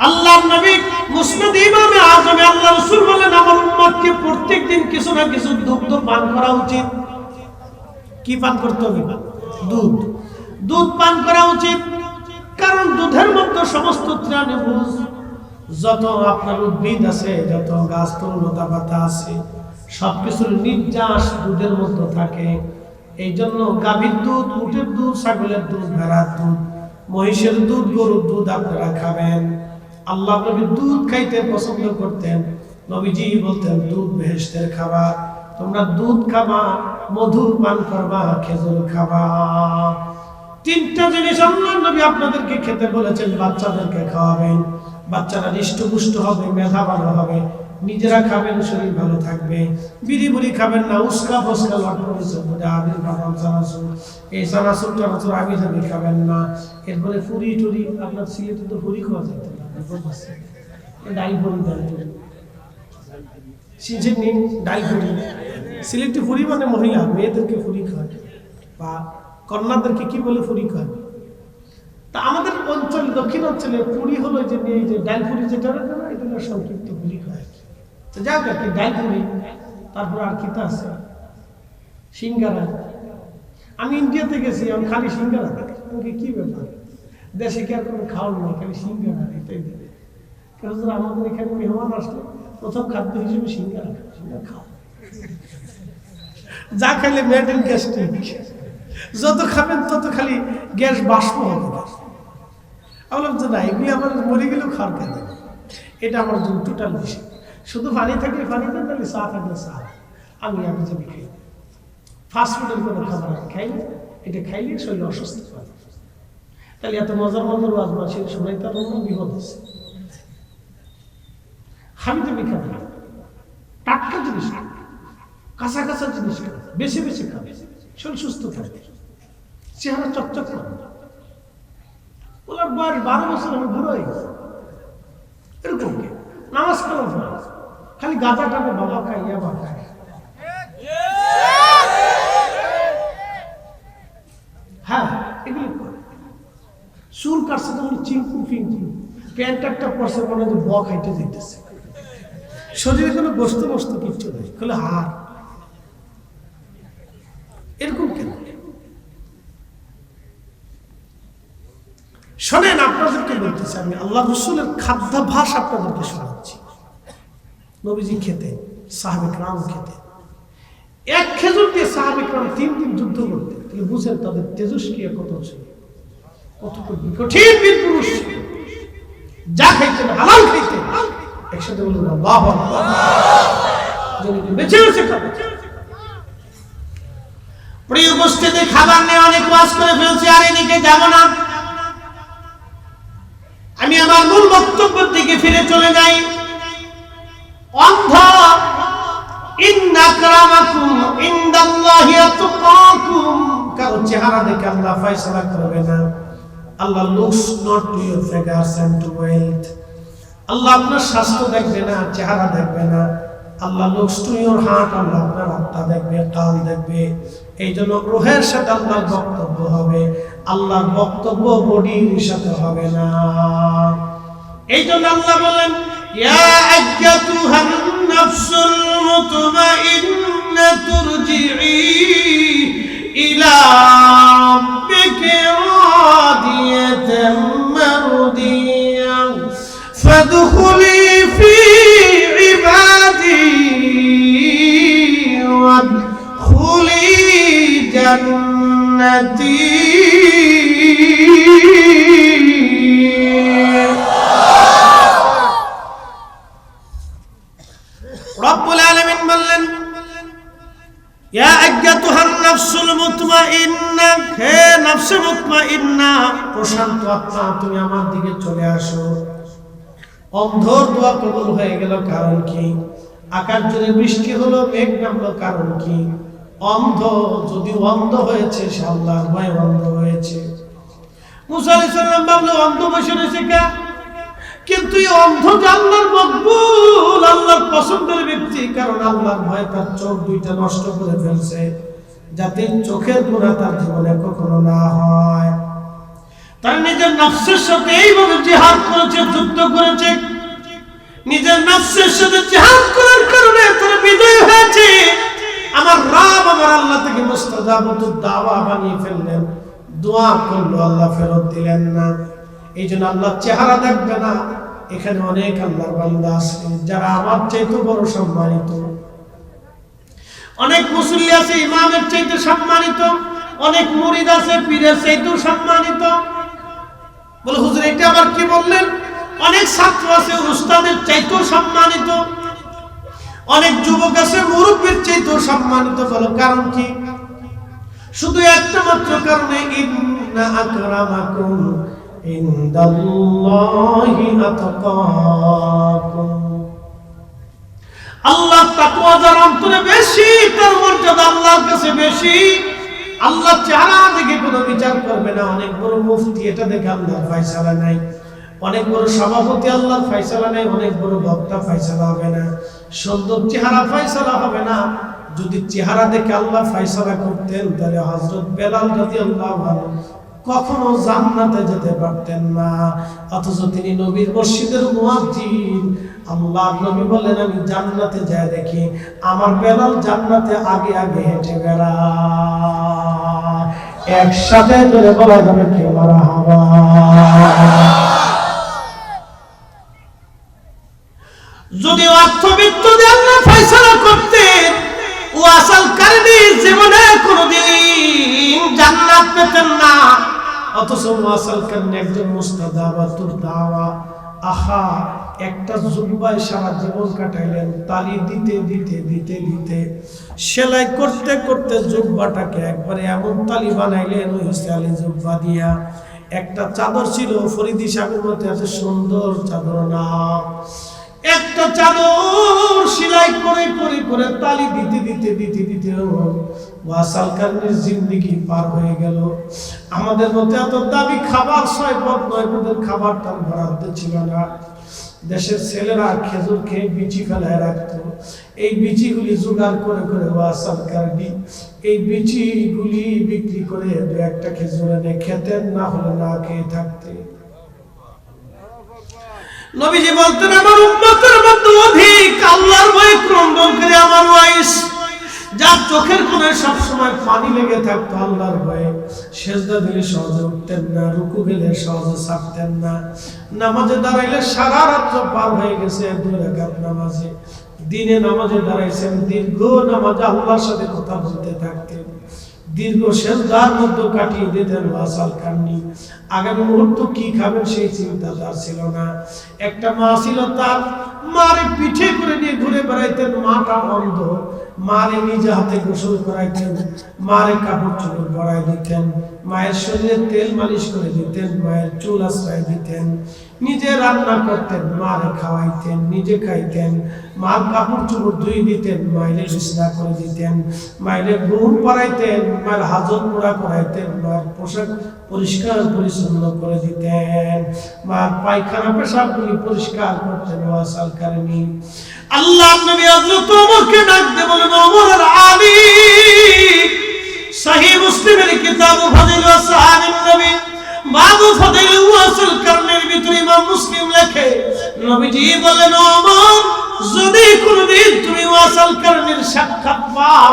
আল্লাহর নবী মুসনাদ ইমামে আযমে আল্লাহ রাসূল বলেন আমার উম্মতকে প্রত্যেকদিন কিছু না কিছু দুগ্ধ পান করা উচিত। কি পান করতে হবে? দুধ। দুধ পান করা উচিত, কারণ দুধের মধ্যে সমস্ত তৃণভোজ যত আপনার উদ্ভিদ আছে, যত গাছ তরুলতা পাতা আছে, সবকিছুর নির্যাস দুধের মধ্যে থাকে। এই জন্য গাভীর দুধ, উটের দুধ, ছাগলের দুধ, ভেড়ার দুধ, মহিষের দুধ, গরুর দুধ আপনারা খাবেন। আল্লাহ নবী দুধ খাইতে পছন্দ করতেন। নবীজি বলতেন দুধ বেহেশতের খাবার, তোমরা দুধ খাবা, মধু পান করবা, খেজুর খাবা। 3টা জিনিস আল্লাহ নবী আপনাদেরকে খেতে বলেছেন, বাচ্চাদেরকে খাওয়াবেন। বাচ্চারা হৃষ্টপুষ্ট হবে, মেধা ভালো হবে, নিজেরা খাবেন, শরীর ভালো থাকবে। বিড়ি বুড়ি খাবেন না, উস্কা ফস্কা এই চানাচুর টানাচুর আমি যাবি খাবেন না। এরপরে ফুরি টুরি, আপনার সিলেটে তো ফুরি খাওয়া যেত না, ডাল ফুরি, ডাল ফুরি সিজেনি, ডাল ফুরি। সিলেটে ফুরি মানে মহিলা, মেয়েদেরকে ফুরি খায় বা কন্যাদেরকে কি বলে ফুরি খায়। তা আমাদের অঞ্চল, দক্ষিণ অঞ্চলে পুরি হলো যে এই যে ডাল পুরি, যেটা এটা সংক্ষিপ্ত পুরি খায়। তো যাও কি ডাল পুরি, তারপর আর কি আছে সিঙ্গারা। আমি ইন্ডিয়াতে গেছি, আমি খালি সিঙ্গারা দেখি, কি ব্যাপার দেশে কি আর কোনো খাওয়ার নেই, খালি সিঙ্গারা, এটাই দেবে। কারণ আমাদের এখানে মেহমান আসলে প্রথম খাদ্য হিসেবে সিঙ্গারা খাওয়া, যা খাইলে মেডেল গ্যাস্ট্রিক, যত খাবেন তত খালি গ্যাস বাষ্প হবে। আমি বললাম যে না, এগুলি আমার মরে গেলেও খাওয়ার কেন, এটা আমার জন্য টোটাল বিষয়। শুধু পানি থাকলে পানি দেন, তাহলে চা থাকলে চা। আমি যাবি খাই, ফাস্টফুডের কোনো খাবার আমি খাই না, এটা খাইলে শরীর অসুস্থ হয়। তাহলে এত মজার মজার ওয়াজ মাসের শোনাই, তার অন্য বিপদ আছে। আমি যাবি খাবি টাটকা জিনিস, কাঁচা কাঁচা জিনিস খাবে, বেশি বেশি খাবে, শরীর সুস্থ থাকবে, চেহারা চকচক করবে। ওনার বয়স 12 বছর, আমি বুড়ো হয়ে গেছে। এরকম কে নামাজ কালাম খালি গাঁজা টানে, বাবা খায়, ইয়াবা খায়। হ্যাঁ এগুলো করে, চুল প্যান্ট একটা পরছে মনে হয় ব খাইতে যেতেছে, শরীরে কোনো গোস্ত মোস্ত কিচ্ছু নেই, খালি হাড়। এরকম কেন? শোনেন, আপনাদেরকে বলতেছি আমি, আল্লাহ রাসূলের খাদ্যাভ্যাস আপনাদেরকে শোনাচ্ছি। নবীজি খেতেন, সাহাবে কেরাম খেতেন। এক খেজুর দিয়ে সাহাবে কেরাম 3 দিন যুদ্ধ করতেন। তাহলে বুঝেন তাদের তেজস্ক্রিয়া কত ছিল, কত কঠিন বীর পুরুষ ছিল। যা খাইতেন হালাল খাইতেন। একসাথে বলুন আল্লাহু আকবার। বেঁচে বেঁচে খাবেন। প্রিয় উপস্থিতি, খাবার নিয়ে অনেক ওয়াজ করে ফেলছি, আর এদিকে যাব না। আমি আমার মূল বক্তব্যের দিকে ফিরে চলে যাই। অন্ধ, ইন্না আকরামাকুম ইনদাল্লাহি আতকাকুম, কারো চেহারা দেখে আল্লাহ ফয়সালা করবে না। আল্লাহ looks not to your figures and to wealth. আল্লাহ আপনার স্বাস্থ্য দেখবে না, চেহারা দেখবে না। আল্লাহ looks to your heart, আল্লাহ আপনার আত্মা দেখবে, কাল দেখবে। এই জন্য রূহের সাথে আল্লাহর বক্তব্য হবে, আল্লাহর বক্তব্য বডির সাথে হবে না। এই জন্য আল্লাহ বলেন, ইয়া আইয়াতুহান নাফসুল মুতমাইন্নাতু ইরজিই ইলা রাব্বিকি রাদিয়াতাম মারদিয়া ফাদখুলি ফি ইবাদি ওয়াদখুলি জান্নাতি। রব্বুল আলামিন বললেন, ইয়া আইয়াতুহান নাফসুল মুতমাইন্না, হে নফসে মুতমাইন্না, প্রশান্ত আত্মা, তুমি আমার দিকে চলে আসো। অন্ধর দোয়া কবুল হয়ে গেল, কারণ কি? আকাশ জুড়ে বৃষ্টি হলো, মেঘ নামলো, কারণ কি? অন্ধ। যদি অন্ধ হয়েছে, সে আল্লাহর ভয়ে অন্ধ হয়েছে। মুসা আলাইহিস সালাম ভাবলো অন্ধ বসে রয়েছে কা, কিন্তু এই অন্ধ আল্লাহর মকবুল, আল্লাহর পছন্দের ব্যক্তি, কারণ আল্লাহর ভয়ে তার চোখ দুইটা নষ্ট করে ফেলছে, যাতে চোখের গুনাহ তার জীবনে কখনো না হয়। তার নিজের নফসের সাথে এইভাবে জিহাদ করেছে, যুদ্ধ করেছে। নিজের নফসের সাথে জিহাদ করার কারণে তার বিজয় হয়েছে। আমার রব, আমার আল্লাহ থেকে মুস্তাজাবুদ দাওয়া বানিয়ে ফেললেন। দোয়া করলো, আল্লাহ ফেরত দিলেন না। এই জন্য আল্লাহ চেহারা দেখবে না। এখানে অনেক আল্লাহর বান্দা আছে যারা আমার চাইতে বড় সম্মানিত, অনেক মুসল্লি আছে ইমামের চাইতে সম্মানিত, অনেক মুরিদ আছে পীরের চাইতেও সম্মানিত। বলে হুজুর এটা আবার কি বললেন? অনেক ছাত্র আছে উস্তাদের চাইতেও সম্মানিত, অনেক যুবক আছে মুরব্বির চাইতেও সম্মানিত। বলো কারণ কি? শুধু একটা মাত্র কারণে, ইন্না আকরামাকুম ইনদাল্লাহি আতকাকুম। আল্লাহর তাকওয়া যার অন্তরে বেশি, তার মর্যাদা আল্লাহর কাছে বেশি। আল্লাহ চেহারা দেখে কোনো বিচার করবে না। অনেক বড় মুফতি, এটা দেখে আল্লাহর ফয়সালা নাই। অনেক বড় সভাপতি, আল্লাহর ফয়সালা নাই। অনেক বড় বক্তা, ফয়সালা হবে না। সুন্দর চেহারা, ফয়সালা হবে না। যদি চেহারা দেখে আল্লাহ ফয়সালা করতেন, তাহলে হযরত বেলাল রাদিয়াল্লাহু আনহু কখনো জান্নাতে যেতে পারতেন না। অথচ তিনি নবীর মসজিদের মুয়াজ্জিন। আল্লাহর নবী বললেন, আমি জান্নাতে যাই দেখি আমার বেলাল জান্নাতে আগে আগে হেঁটে বেড়ায়। একসাথে ধরে বলা যাবে কি মারহাবা। যদি অর্থবিত্ত দিয়ে আল্লাহ ফয়সালা করতেন, ও আসল কারণে জীবনে কোনোদিন জান্নাত পেতেন না। অথচ আসল কারণে একজন মুস্তাজাবাতুর দাওয়া, আহা, একটা জুব্বায় সারা জীবন কাটাইলেন, তালি দিতে দিতে দিতে দিতে, সেলাই করতে করতে জুব্বাটাকে একবারে এমন তালি বানাইলেন, ওই আলী জুব্বা দিয়া। একটা চাদর ছিল, ফরিদি সাহেবের মধ্যে আছে সুন্দর চাদর না, একটা চাদর সেলাই করে করে করে তালি দিতে দিতে দিতে দিতে ওয়াসাল কারণের জিন্দেগি পার হয়ে গেল। আমাদের মধ্যে এত দামি খাবার, 6 পদ 9 পদের খাবার তার বরাদ্দ ছিল না। দেশের ছেলেরা খেজুর খেয়ে বিচি ফেলায় রাখতো। এই বিচিগুলি জোগাড় করে করে ওয়াসাল কারণী এই বিচিগুলি বিক্রি করে 2-1টা খেজুর এনে খেতেন, না হলে না খেয়ে থাকতেন। নবীজি বলতেন আমার উম্মতের মধ্যে অধিক আল্লাহর ভয়ে ক্রন্দন করে আমার ওয়াইস, যার চোখের কোণায় সব সময় পানি লেগে থাকতো আল্লাহর ভয়ে, সেজদা দিলে সহজে উঠতেন না, রুকু গেলে সহজে ছাড়তেন না, নামাজে দাঁড়াইলে সারা রাত্র পার হয়ে গেছে 2 রাকাত নামাজে, দিনে নামাজে দাঁড়াইছেন দীর্ঘ নামাজে আল্লাহর সাথে কথা বলতে থাকতেন, দীর্ঘ সেজদার মধ্যে কাটিয়ে দিতেন ওয়াসাল কান্নি। আগামী মুহূর্ত কি খাবেন সেই চিন্তা তার ছিল না। একটা মা ছিল, তার মারে পিঠে করে নিয়ে ঘুরে বেড়াইতেন, মাটা অন্ধ, মারে নিজে হাতে গোসল করাইতেন, মারে কাপড় চোপড় পরাই দিতেন, মায়ের শরীরে তেল মালিশ করে দিতেন, মায়ের চুল আশ্রয় দিতেন, নিজে রান্না করতেন, মারে খাওয়াইতেন, নিজে খাইতেন, মার কাপড় চোপড় ধুয়ে দিতেন, মাইলে বিছনা করে দিতেন, মাইলে ঘুম পড়াইতেন, মায়ের হাজত পোড়া করাইতেন, মায়ের পোশাক পরিষ্কার পরিচ্ছন্ন করে দিতেন, মার পায়খানা পেশাবগুলি পরিষ্কার করতেন ওয়াসাল কারিমি। আল্লাহর নবী হযরত ওমরকে ডাক দিয়ে বলেন, ওমর আলী, সহিহ মুসলিমের কিতাব ফাজিল ওয়া সাহাবীন নবী বাবু ফাজিল ওয়াসাল কারণের ভিতরে ইমাম মুসলিম লেখে, নবীজি বলেন, ওমর যদি কোনদিন তুমি ওয়াসাল কারণের সাক্ষাৎ পাও,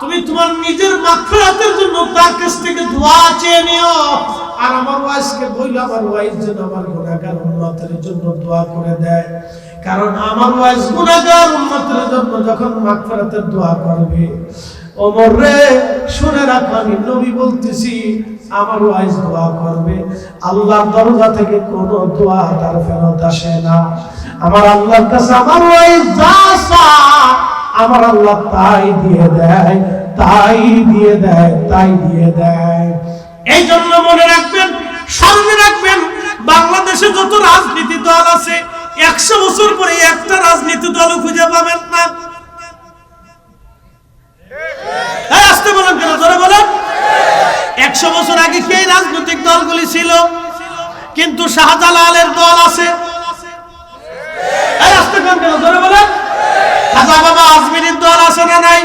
তুমি তোমার নিজের মাগফিরাতের জন্য তার কাছ থেকে দোয়া চেয়ে নিও, আর আমার ওয়াইসকে বইল আমার ওয়াইস যেন আমার গুনাহগার উম্মতের জন্য দোয়া করে দেয়, কারণ আমার ওয়াইস গুনাহগার উম্মতের জন্য যখন মাগফিরাতের দোয়া করবে, ওমর রে শুনে রাখো আমি নবী বলতেছি, আমার ওয়াইস দোয়া করবে, আল্লাহর দরজা থেকে কোনো দোয়া তার ফেরত আসে না, আমার আল্লাহর কাছে আমার ওয়াইস যা চায় আমার আল্লাহ তাই দিয়ে দেয়, তাই দিয়ে দেয়, তাই দিয়ে দেয়। এই জন্য মনে রাখবেন, স্মরণে রাখবেন, বাংলাদেশে যত রাজনীতি দল আছে 100 বছর পরে একটা রাজনীতি দল খুঁজে পাবেন না। আসতে বলেন কেন, ধরে বলেন। 100 বছর আগে কে রাজনৈতিক দলগুলি ছিল? কিন্তু শাহজালালের দল আছে। আসতে কেন, ধরে বলেন। খাজা বাবা আজমিরের দল আছে না নাই?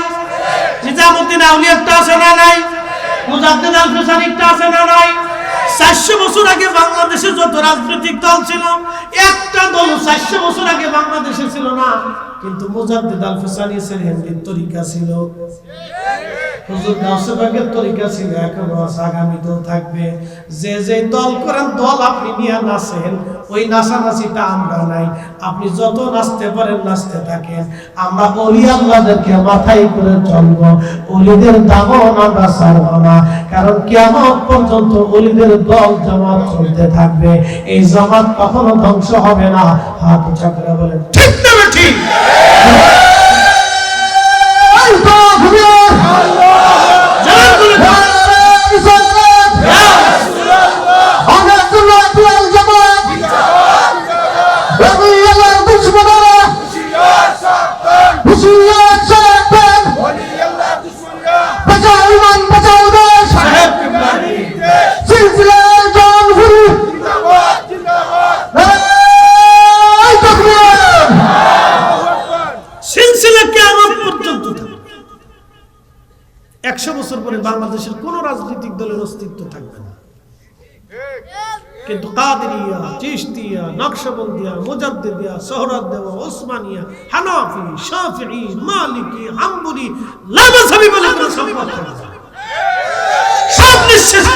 নিজামুদ্দিন আউলিয়ারটা আছে না নাই? মুজাদ্দিদ আল ফিসারিরটা আছে না নাই? 400 বছর আগে বাংলাদেশে যত রাজনৈতিক দল ছিল, একটা দল 400 বছর আগে বাংলাদেশে ছিল না, কিন্তু মুজাদ্দিদ আল ফিসারি সেরেন্ডির তরিকা ছিল, হুজুর গাউসে পাকের তরিকা ছিল, এখনো আছে, আগামীতেও থাকবে। যে যে দল করেন, দল আপনি নিয়ে নাচেন, ওই নাচানাচিটা আমরা নাই। আপনি যত নাচতে পারেন নাচতে থাকেন, আমরা ওলি আল্লাহদেরকে মাথায় করে চলবো, ওলিদের দামন আমরা ছাড়বো না, কারণ কিয়ামত পর্যন্ত ওলিদের দল জামাত চলতে থাকবে, এই জামাত কখনো ধ্বংস হবে না। হাত উঁচা করে বলেন ঠিক না ঠিক? বাংলাদেশের কোন রাজনৈতিক দলের অস্তিত্ব থাকবে না, কিন্তু কাদেরিয়া, চিশতিয়া, নকশবন্দিয়া, মুজাদ্দিদিয়া, সোহরাওয়ার্দী, ওসমানিয়া, হানাফি, শাফিঈ, মালিকি, হাম্বলি, লামাযহাবি বলে কোনো সম্পর্ক থাকবে না। সব নিঃশেষ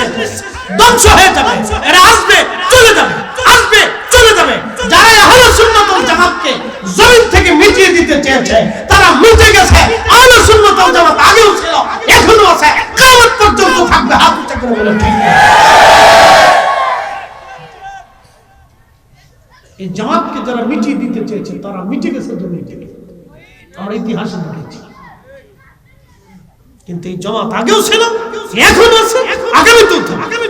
ধ্বংস হয়ে যাবে, এরা আসবে চলে যাবে, আসবে চলে যাবে। যারা আহলে সুন্নাত ওয়াল জামাতকে জমিন থেকে মিটিয়ে দিতে চেয়েছে, তারা মিটে গেছে। আহলে সুন্নাত ওয়াল জামাত আগেও ছিল, এখনো আছে, কিয়ামত পর্যন্ত থাকবে। হাত উঁচা করে বলেন ঠিক। এই জামাতকে যারা মিটিয়ে দিতে চেয়েছে, তারা মিটে গেছে জমিন থেকে, আমরা ইতিহাসে দেখেছি। কিন্তু এই জামাত আগেও ছিল, এখন আছে, আগামীতেও থাকবে।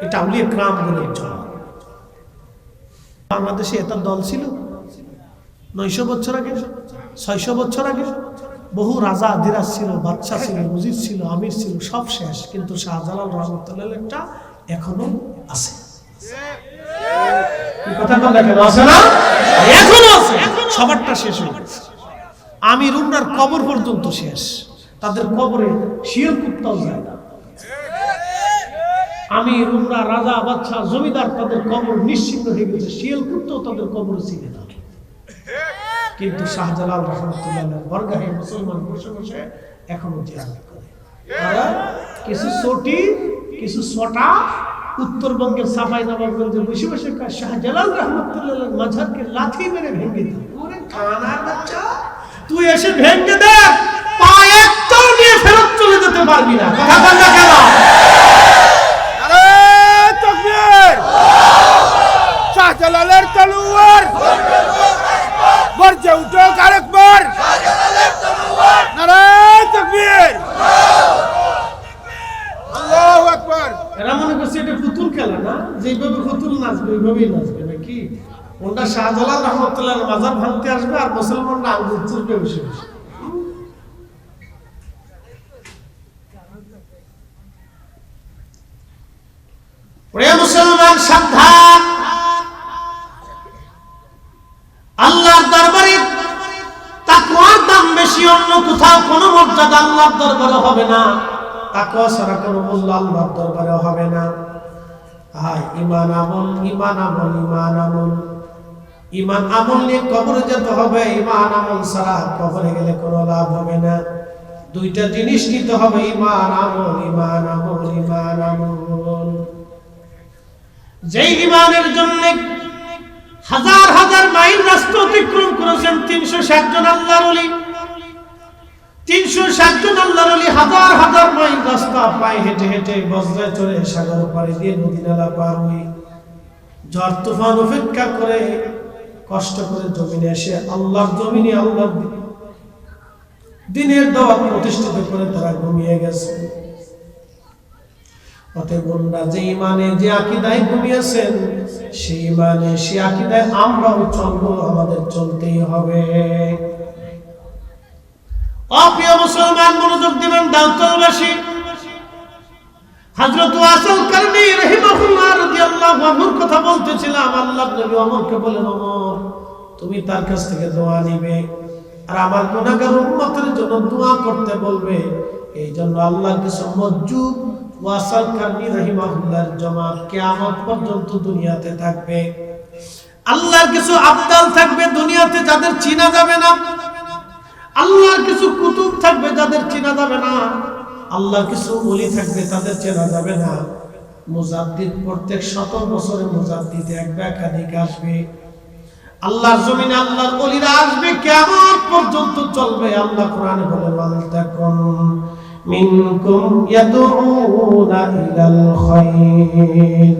এটা আউলিয়া کرام বলে জামাত। বাংলাদেশে এটা দল ছিল 900 বছর আগে, 600 বছর আগে। বহু রাজা আদিরাজ ছিল, বাদশা ছিল, মুজিব ছিল, আমির ছিল, সব শেষ। কিন্তু শাহজালাল রহমতুল্লাহটা এখনো আছে। এই কথাটা দেখেন, আছে না? এখনো আছে, সবারটা শেষ হয়ে গেছে। আমির উমরার কবর পর্যন্ত শেষ, তাদের কবরে শিয়াল কুত্তাও যায় না। আমির উমরা রাজা বাদশাহ জমিদার তাদের কবর নিশ্চিহ্ন হয়ে গেছে, শিয়াল কুত্তাও তাদের কবর চিনে না। কিন্তু শাহজালাল রহমতুল্লাহ বরগাহে মুসলমান বসে বসে এখনো জিয়ারত করে। তারা কিছু চটি কিছু ছটা উত্তরবঙ্গের সাফাই নবাবগঞ্জে বসে বসে শাহজালাল রহমতুল্লাহ মাঝারকে লাথি মেরে ভেঙে দিল। ওরে কানার বাচ্চা, তুই এসে ভেঙে দেখ, পা একটাও নিয়ে ফেরত চলে যেতে পারবি না। কথা বল না কেন? আরে তাকবীর! শাহজালালের তলোয়ার গর্জে উঠো আরেকবার। নারে তাকবীর! আল্লাহু আকবার! এরা মনে করছে এটা পুতুল খেলা না, যেভাবে পুতুল নাচবে ওইভাবেই নাচবে নাকি? ওটা শাহজালাল রহমতুল্লাহ মাজার ভাঙতে আসবে আর মুসলমানরা আঙ্গুল চুলবে বসে বসে। প্রিয় মুসলমান সাবধান, আল্লাহর দরবারে তাকওয়ার দাম বেশি, অন্য কোথাও কোনো মর্যাদা আল্লাহর দরবারে হবে না। তাকওয়া ছাড়া কোনো মূল্য আল্লাহর দরবারে হবে না। ঈমান আমল, ঈমান আমল, ঈমান আমল, ঈমান আমল নিয়ে কবরে যেতে হবে। ঈমান আমল ছাড়া কবরে গেলে কোনো লাভ হবে না। দুইটা জিনিস নিতে হবে, ঈমান আমল, ঈমান আমল, ঈমান আমল। যেই ঈমানের জন্য হাজার হাজার মাইল রাস্তা অতিক্রম করেছেন 360 জন আল্লাহর ওলি, 360 জন আল্লাহর ওলি হাজার হাজার মাইল রাস্তা পায়ে হেঁটে হেঁটে বজ্রে চড়ে সাগর পাড়ি দিয়ে নদী নালা পার হয়ে ঝড় তুফান উপেক্ষা করে কষ্ট করে জমিনে এসে আল্লাহর জমিনে আল্লাহর দিনের দাওয়াত প্রতিষ্ঠিত করে তারা ঘুমিয়ে গেছে। অতএব যে ঈমানে যে আকীদায় ঘুমিয়েছেন সেই ঈমানে সেই আকীদায় আমরাও চলবো, আমাদের চলতেই হবে। প্রিয় মুসলমান মনোযোগ দিবেন। দাউদবাসী হযরত ওয়াসিল কারনী রাহিমাহুল্লাহ রাদিয়াল্লাহু আনহুর কথা বলতেছিলাম। আল্লাহর নবী ওমরকে বলেন, ওমর তুমি তার কাছ থেকে দোয়া নিবে আর আমার গুনাহগার উম্মতের জন্য দোয়া করতে বলবে। এই জন্য আল্লাহর কিছু মজুব ওয়াসিল কারনী রাহিমাহুল্লাহর জামাত কিয়ামত পর্যন্ত দুনিয়াতে থাকবে। আল্লাহর কিছু আবদাল থাকবে দুনিয়াতে যাদের চিনা যাবে না। আল্লাহর কিছু কুতুব থাকবে যাদের চেনা যাবে না। আল্লাহর কিছু ওলি থাকবে তাদের চেনা যাবে না। মুজাদ্দিদ প্রত্যেক 100 বছরে মুজাদ্দিদ এক বা একাধিক আসবে। আল্লাহর জমিনে আল্লাহর ওলিরা আসবে, কিয়ামত পর্যন্ত চলবে। আল্লাহ কোরআনে বলে, ওয়ালতাকুম মিনকুম ইয়াদউনা ইলাল খায়র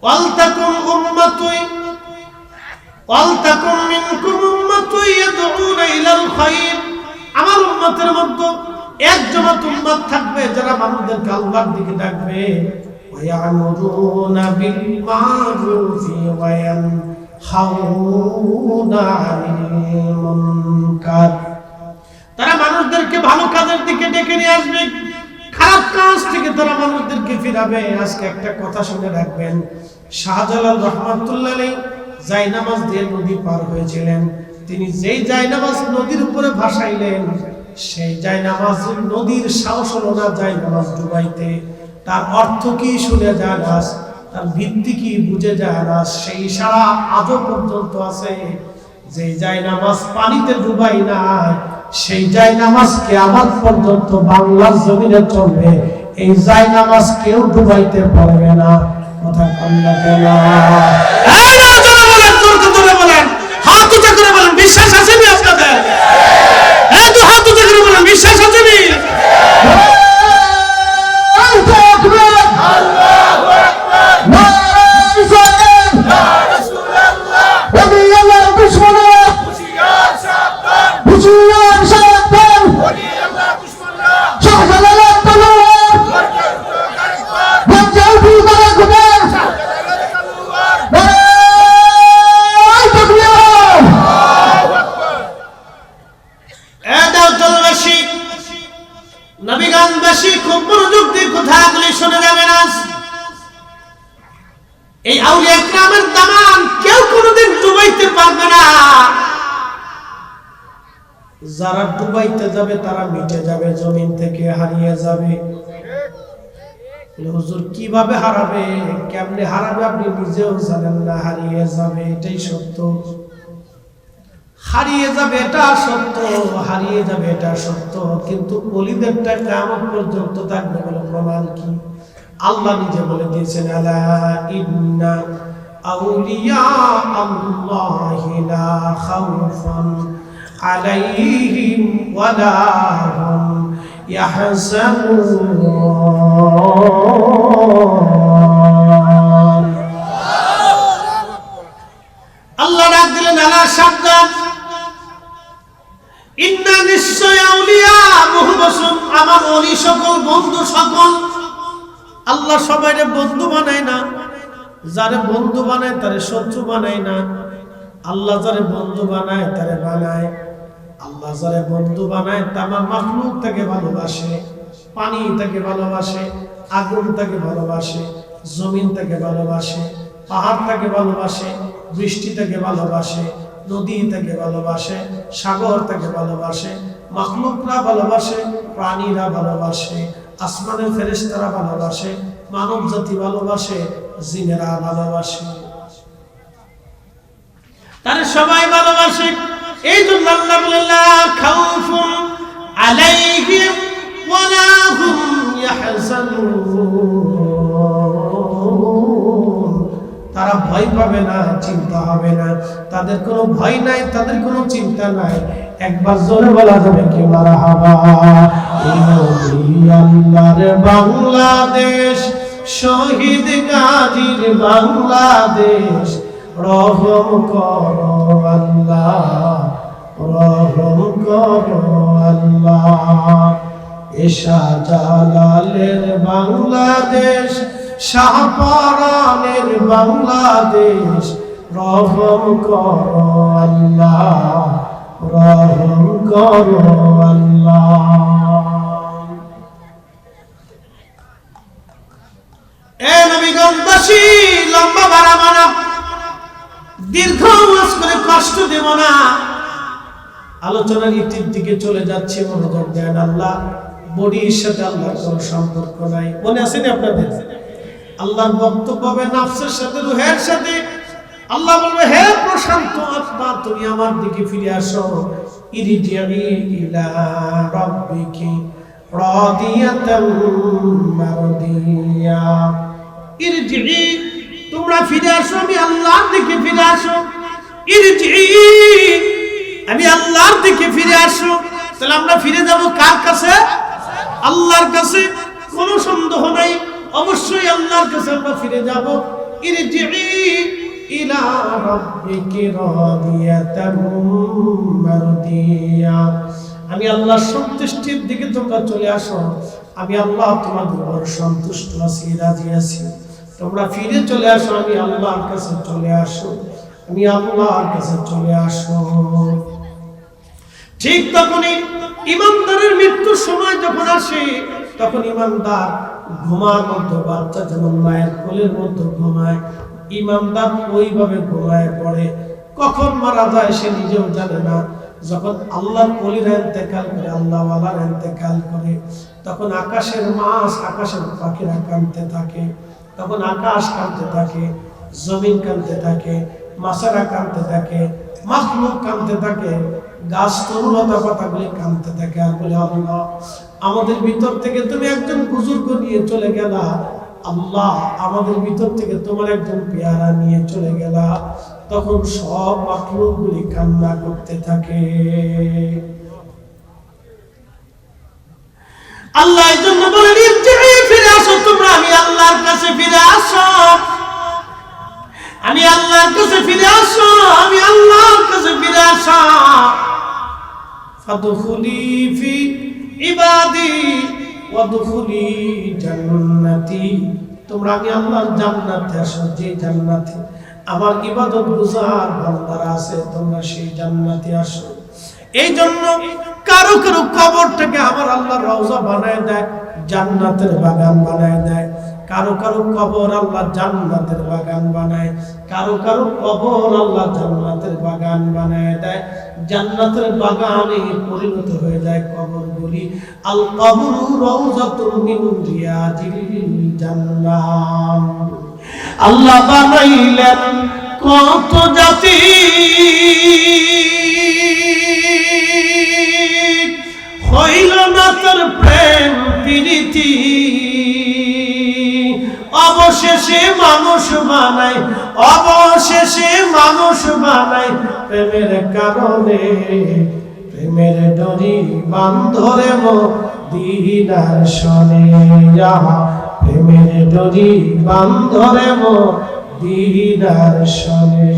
ওয়ালতাকুম উম্মাতুন ওয়ালতাকুম মিনকুম উম্মাতুন ইয়াদউনা ইলাল খায়র। আমার উম্মতের মধ্যে এক জামাত উম্মত থাকবে যারা মানুষদেরকে আল্লাহর দিকে ডাকবে। ওয়া ইয়ামুরুনা বিল মারুফি ওয়া ইয়ানহাউনা আনিল মুনকার। তারা মানুষদেরকে ভালো কাজের দিকে ডেকে নিয়ে আসবে, খারাপ কাজ থেকে তারা মানুষদেরকে ফিরাবে। আজকে একটা কথা শুনে রাখবেন, শাহজালাল রহমাতুল্লাহ আলাইহি জায়নামাজ দিয়ে নদী পার হয়েছিলেন। তিনি যেই জায়নামাজ নদীর উপরে ভাসাইলেন, সেই জায়নামাজ নদীর সাহস হলো না জায়নামাজ ডুবাইতে। তার অর্থ কি শুনে যায় না, তার ভিত্তি কি বুঝে যায় না। সেই সারা আজও পর্যন্ত আছে। যে জায়নামাজ পানিতে ডুবাই না, সেই জায়নামাজ কিয়ামত পর্যন্ত বাংলার জমিনে চলবে। এই জায়নামাজ কেউ ডুবাইতে পারবে না। কথা বললে কেন? হাত উঁচা করে বলেন, বিশ্বাস আছে নি আপনাদের? তো হাত উঁচা করে বলেন, বিশ্বাস আছে নি? নবীগণবাসী খুব মনোযোগ দিয়ে কথাগুলি শুনে যাবেন। আজ এই আউলিয়া কিরামের দামান কেউ কোনোদিন ডুবাইতে পারবে না। যারা ডুবাইতে যাবে তারা মিটে যাবে, জমিন থেকে হারিয়ে যাবে। হুজুর কিভাবে হারাবে, কেমনে হারাবে আপনি নিজেও জানেন না, হারিয়ে যাবে এটাই সত্য। হারিয়ে যাবে এটা সত্য, হারিয়ে যাবে এটা সত্য, কিন্তু ওলিদেরটা কিয়ামত পর্যন্ত থাকবে বলে প্রমাণ কি? আল্লাহ নিজে বলে দিয়েছেন, আলা ইন্না আউলিয়া আল্লাহি লা খাউফুন আলাইহিম ওয়ালা হুম ইয়াহজানুন। আল্লাহ ডাক দিলেন, আলা সাবধান, ইন্না নিশ্চয় আউলিয়া মুহম্মদ, আমার ওলি সকল, বন্ধু সকল। আল্লাহ সবাইরে বন্ধু বানায় না, যারে বন্ধু বানায় তারে শত্রু বানায় না। আল্লাহ যারে বন্ধু বানায় তারে বানায়। আল্লাহ যারে বন্ধু বানায় তামাম মাখলুক তাকে ভালোবাসে। পানি তাকে ভালোবাসে, আগুন তাকে ভালোবাসে, জমিন তাকে ভালোবাসে, পাহাড় তাকে ভালোবাসে, বৃষ্টি তাকে ভালোবাসে, নদী তাকে ভালোবাসে, সাগর তাকে ভালোবাসে, মাখলুকরা ভালোবাসে, প্রাণীরা ভালোবাসে, আসমানের ফেরেশতারা ভালোবাসে, মানব জাতি ভালোবাসে, জিনেরা ভালোবাসে, তারা সবাই ভালোবাসে। এই জন্য আল্লাহ বলেন, লা খাউফুন আলাইহিম ওয়ালা হুম ইয়াহজানুন। তারা ভয় পাবে না, চিন্তা হবে না, তাদের কোনো ভয় নাই, তাদের কোনো চিন্তা নাই। একবার জোরে বলা যাবে কি মারহাবা। আল্লাহর বাংলাদেশ, শহীদ গাজীর বাংলাদেশ, রহম করো আল্লাহ, রহম করো আল্লাহ। শাহজালালের বাংলাদেশ, শাহপরানের বাংলাদেশ, রহম করো আল্লাহ, রহম করো আল্লাহ। এ নবীগঞ্জবাসী, লম্বা বাড়াবো না, দীর্ঘ ওয়াজ করে কষ্ট দেব না, আলোচনার ইতির দিকে চলে যাচ্ছে। মনোযোগ দেন। আল্লাহ বডির সাথে আল্লাহর কোনো সম্পর্ক নাই, মনে আছে না আপনাদের? আল্লাহর বক্তব্য হবে নাফসের সাথে, রূহের সাথে। আল্লাহ বলবে, হে প্রশান্ত আত্মা, তুমি আমার দিকে ফিরে আসো। ইরজিই ইলা রাব্বিকি রাদিয়াতাম মারদিয়া। ইরজিই, তোমরা ফিরে আসো, আমি আল্লাহর দিকে ফিরে আসো। ইরজিই, আমি আল্লাহর দিকে ফিরে আসো। তাহলে আমরা ফিরে যাব কার কাছে? আল্লাহর কাছে। কোনো সন্দেহ নাই, অবশ্যই আল্লাহর কাছে আমরা ফিরে যাব। ইরজিই ইলা রাব্বিকি রাদিয়াতাম মারদিয়া। আমি আল্লাহর সন্তুষ্টির দিকে তোমরা চলে আসো। আমি আল্লাহ তোমাদের উপর সন্তুষ্ট আছি, রাজি আছি। তোমরা ফিরে চলে আসো, আমি আল্লাহর কাছে চলে আসো, আমি আল্লাহর কাছে চলে আসো। ঠিক তখনই ইমানদারের মৃত্যুর সময় যখন আসে, তখন ইমানদার ঘুমার মতো, বাচ্চা যেমন মায়ের কোলের মতো ঘুমায়, ইমানদার ওইভাবে ঘুমায় পড়ে। কখন মারা যায় সে নিজেও জানে না। যখন আল্লাহর ওলিরা ইন্তেকাল করে, আল্লাহ ওয়ালারা ইন্তেকাল করে, তখন আকাশের মাছ, আকাশের পাখিরা কাঁদতে থাকে, তখন আকাশ কাঁদতে থাকে, জমিন কাঁদতে থাকে, মাছেরা কাঁদতে থাকে, মাখলুক কাঁদতে থাকে, গাছ তরুলতা পাতাগুলি কাঁদতে থাকে। আর বলে, আল্লাহ আমাদের ভিতর থেকে তুমি একজন বুজুর্গ নিয়ে চলে গেলা, আল্লাহ আমাদের ভিতর থেকে তোমার একজন পেয়ারা নিয়ে চলে গেলা। তখন সব মাখলুকগুলি কান্না করতে থাকে। আল্লাহ এই জন্য বলেন, ফিরে আসো তোমরা, আমি আল্লাহর কাছে ফিরে আসো, আমি আল্লাহর কাছে ফিরে আসো, আমি আল্লাহর কাছে ফিরে আসো। ফাদখুলি ফি ইবাদি ওয়াদখুলি জান্নাতি। তোমরা আমি আল্লাহর জান্নাতে আসো, যে জান্নাতে আমার ইবাদত গুজার বান্দারা আছে, তোমরা সেই জান্নাতে আসো। এই জন্য কারো কারো কবরটাকে আমার আল্লাহ রওজা বানায় দেয়, জান্নাতের বাগান বানায় দেয়। কারো কারো কবর আল্লাহ জান্নাতের বাগান বানায়, কারো কারো কবর আল্লাহ জান্নাতের বাগান বানায় দেয়, জান্নাতের বাগানে পরিণত হয়ে যায় কবরগুলি। আল কবরু রাউযাতুম মিন রিয়াজিল জান্নাহ। আল্লাহ বানাইলেন কত জাতি, হইল না তার প্রেম প্রীতি, অবশেষে মানুষ বানাই, অবশেষে মানুষ বানাই প্রেমের কারণে। প্রেমের ডরি বান্ধরে মদিনার শনে, প্রেমের ডরি বান্ধরে মদিনার শনে।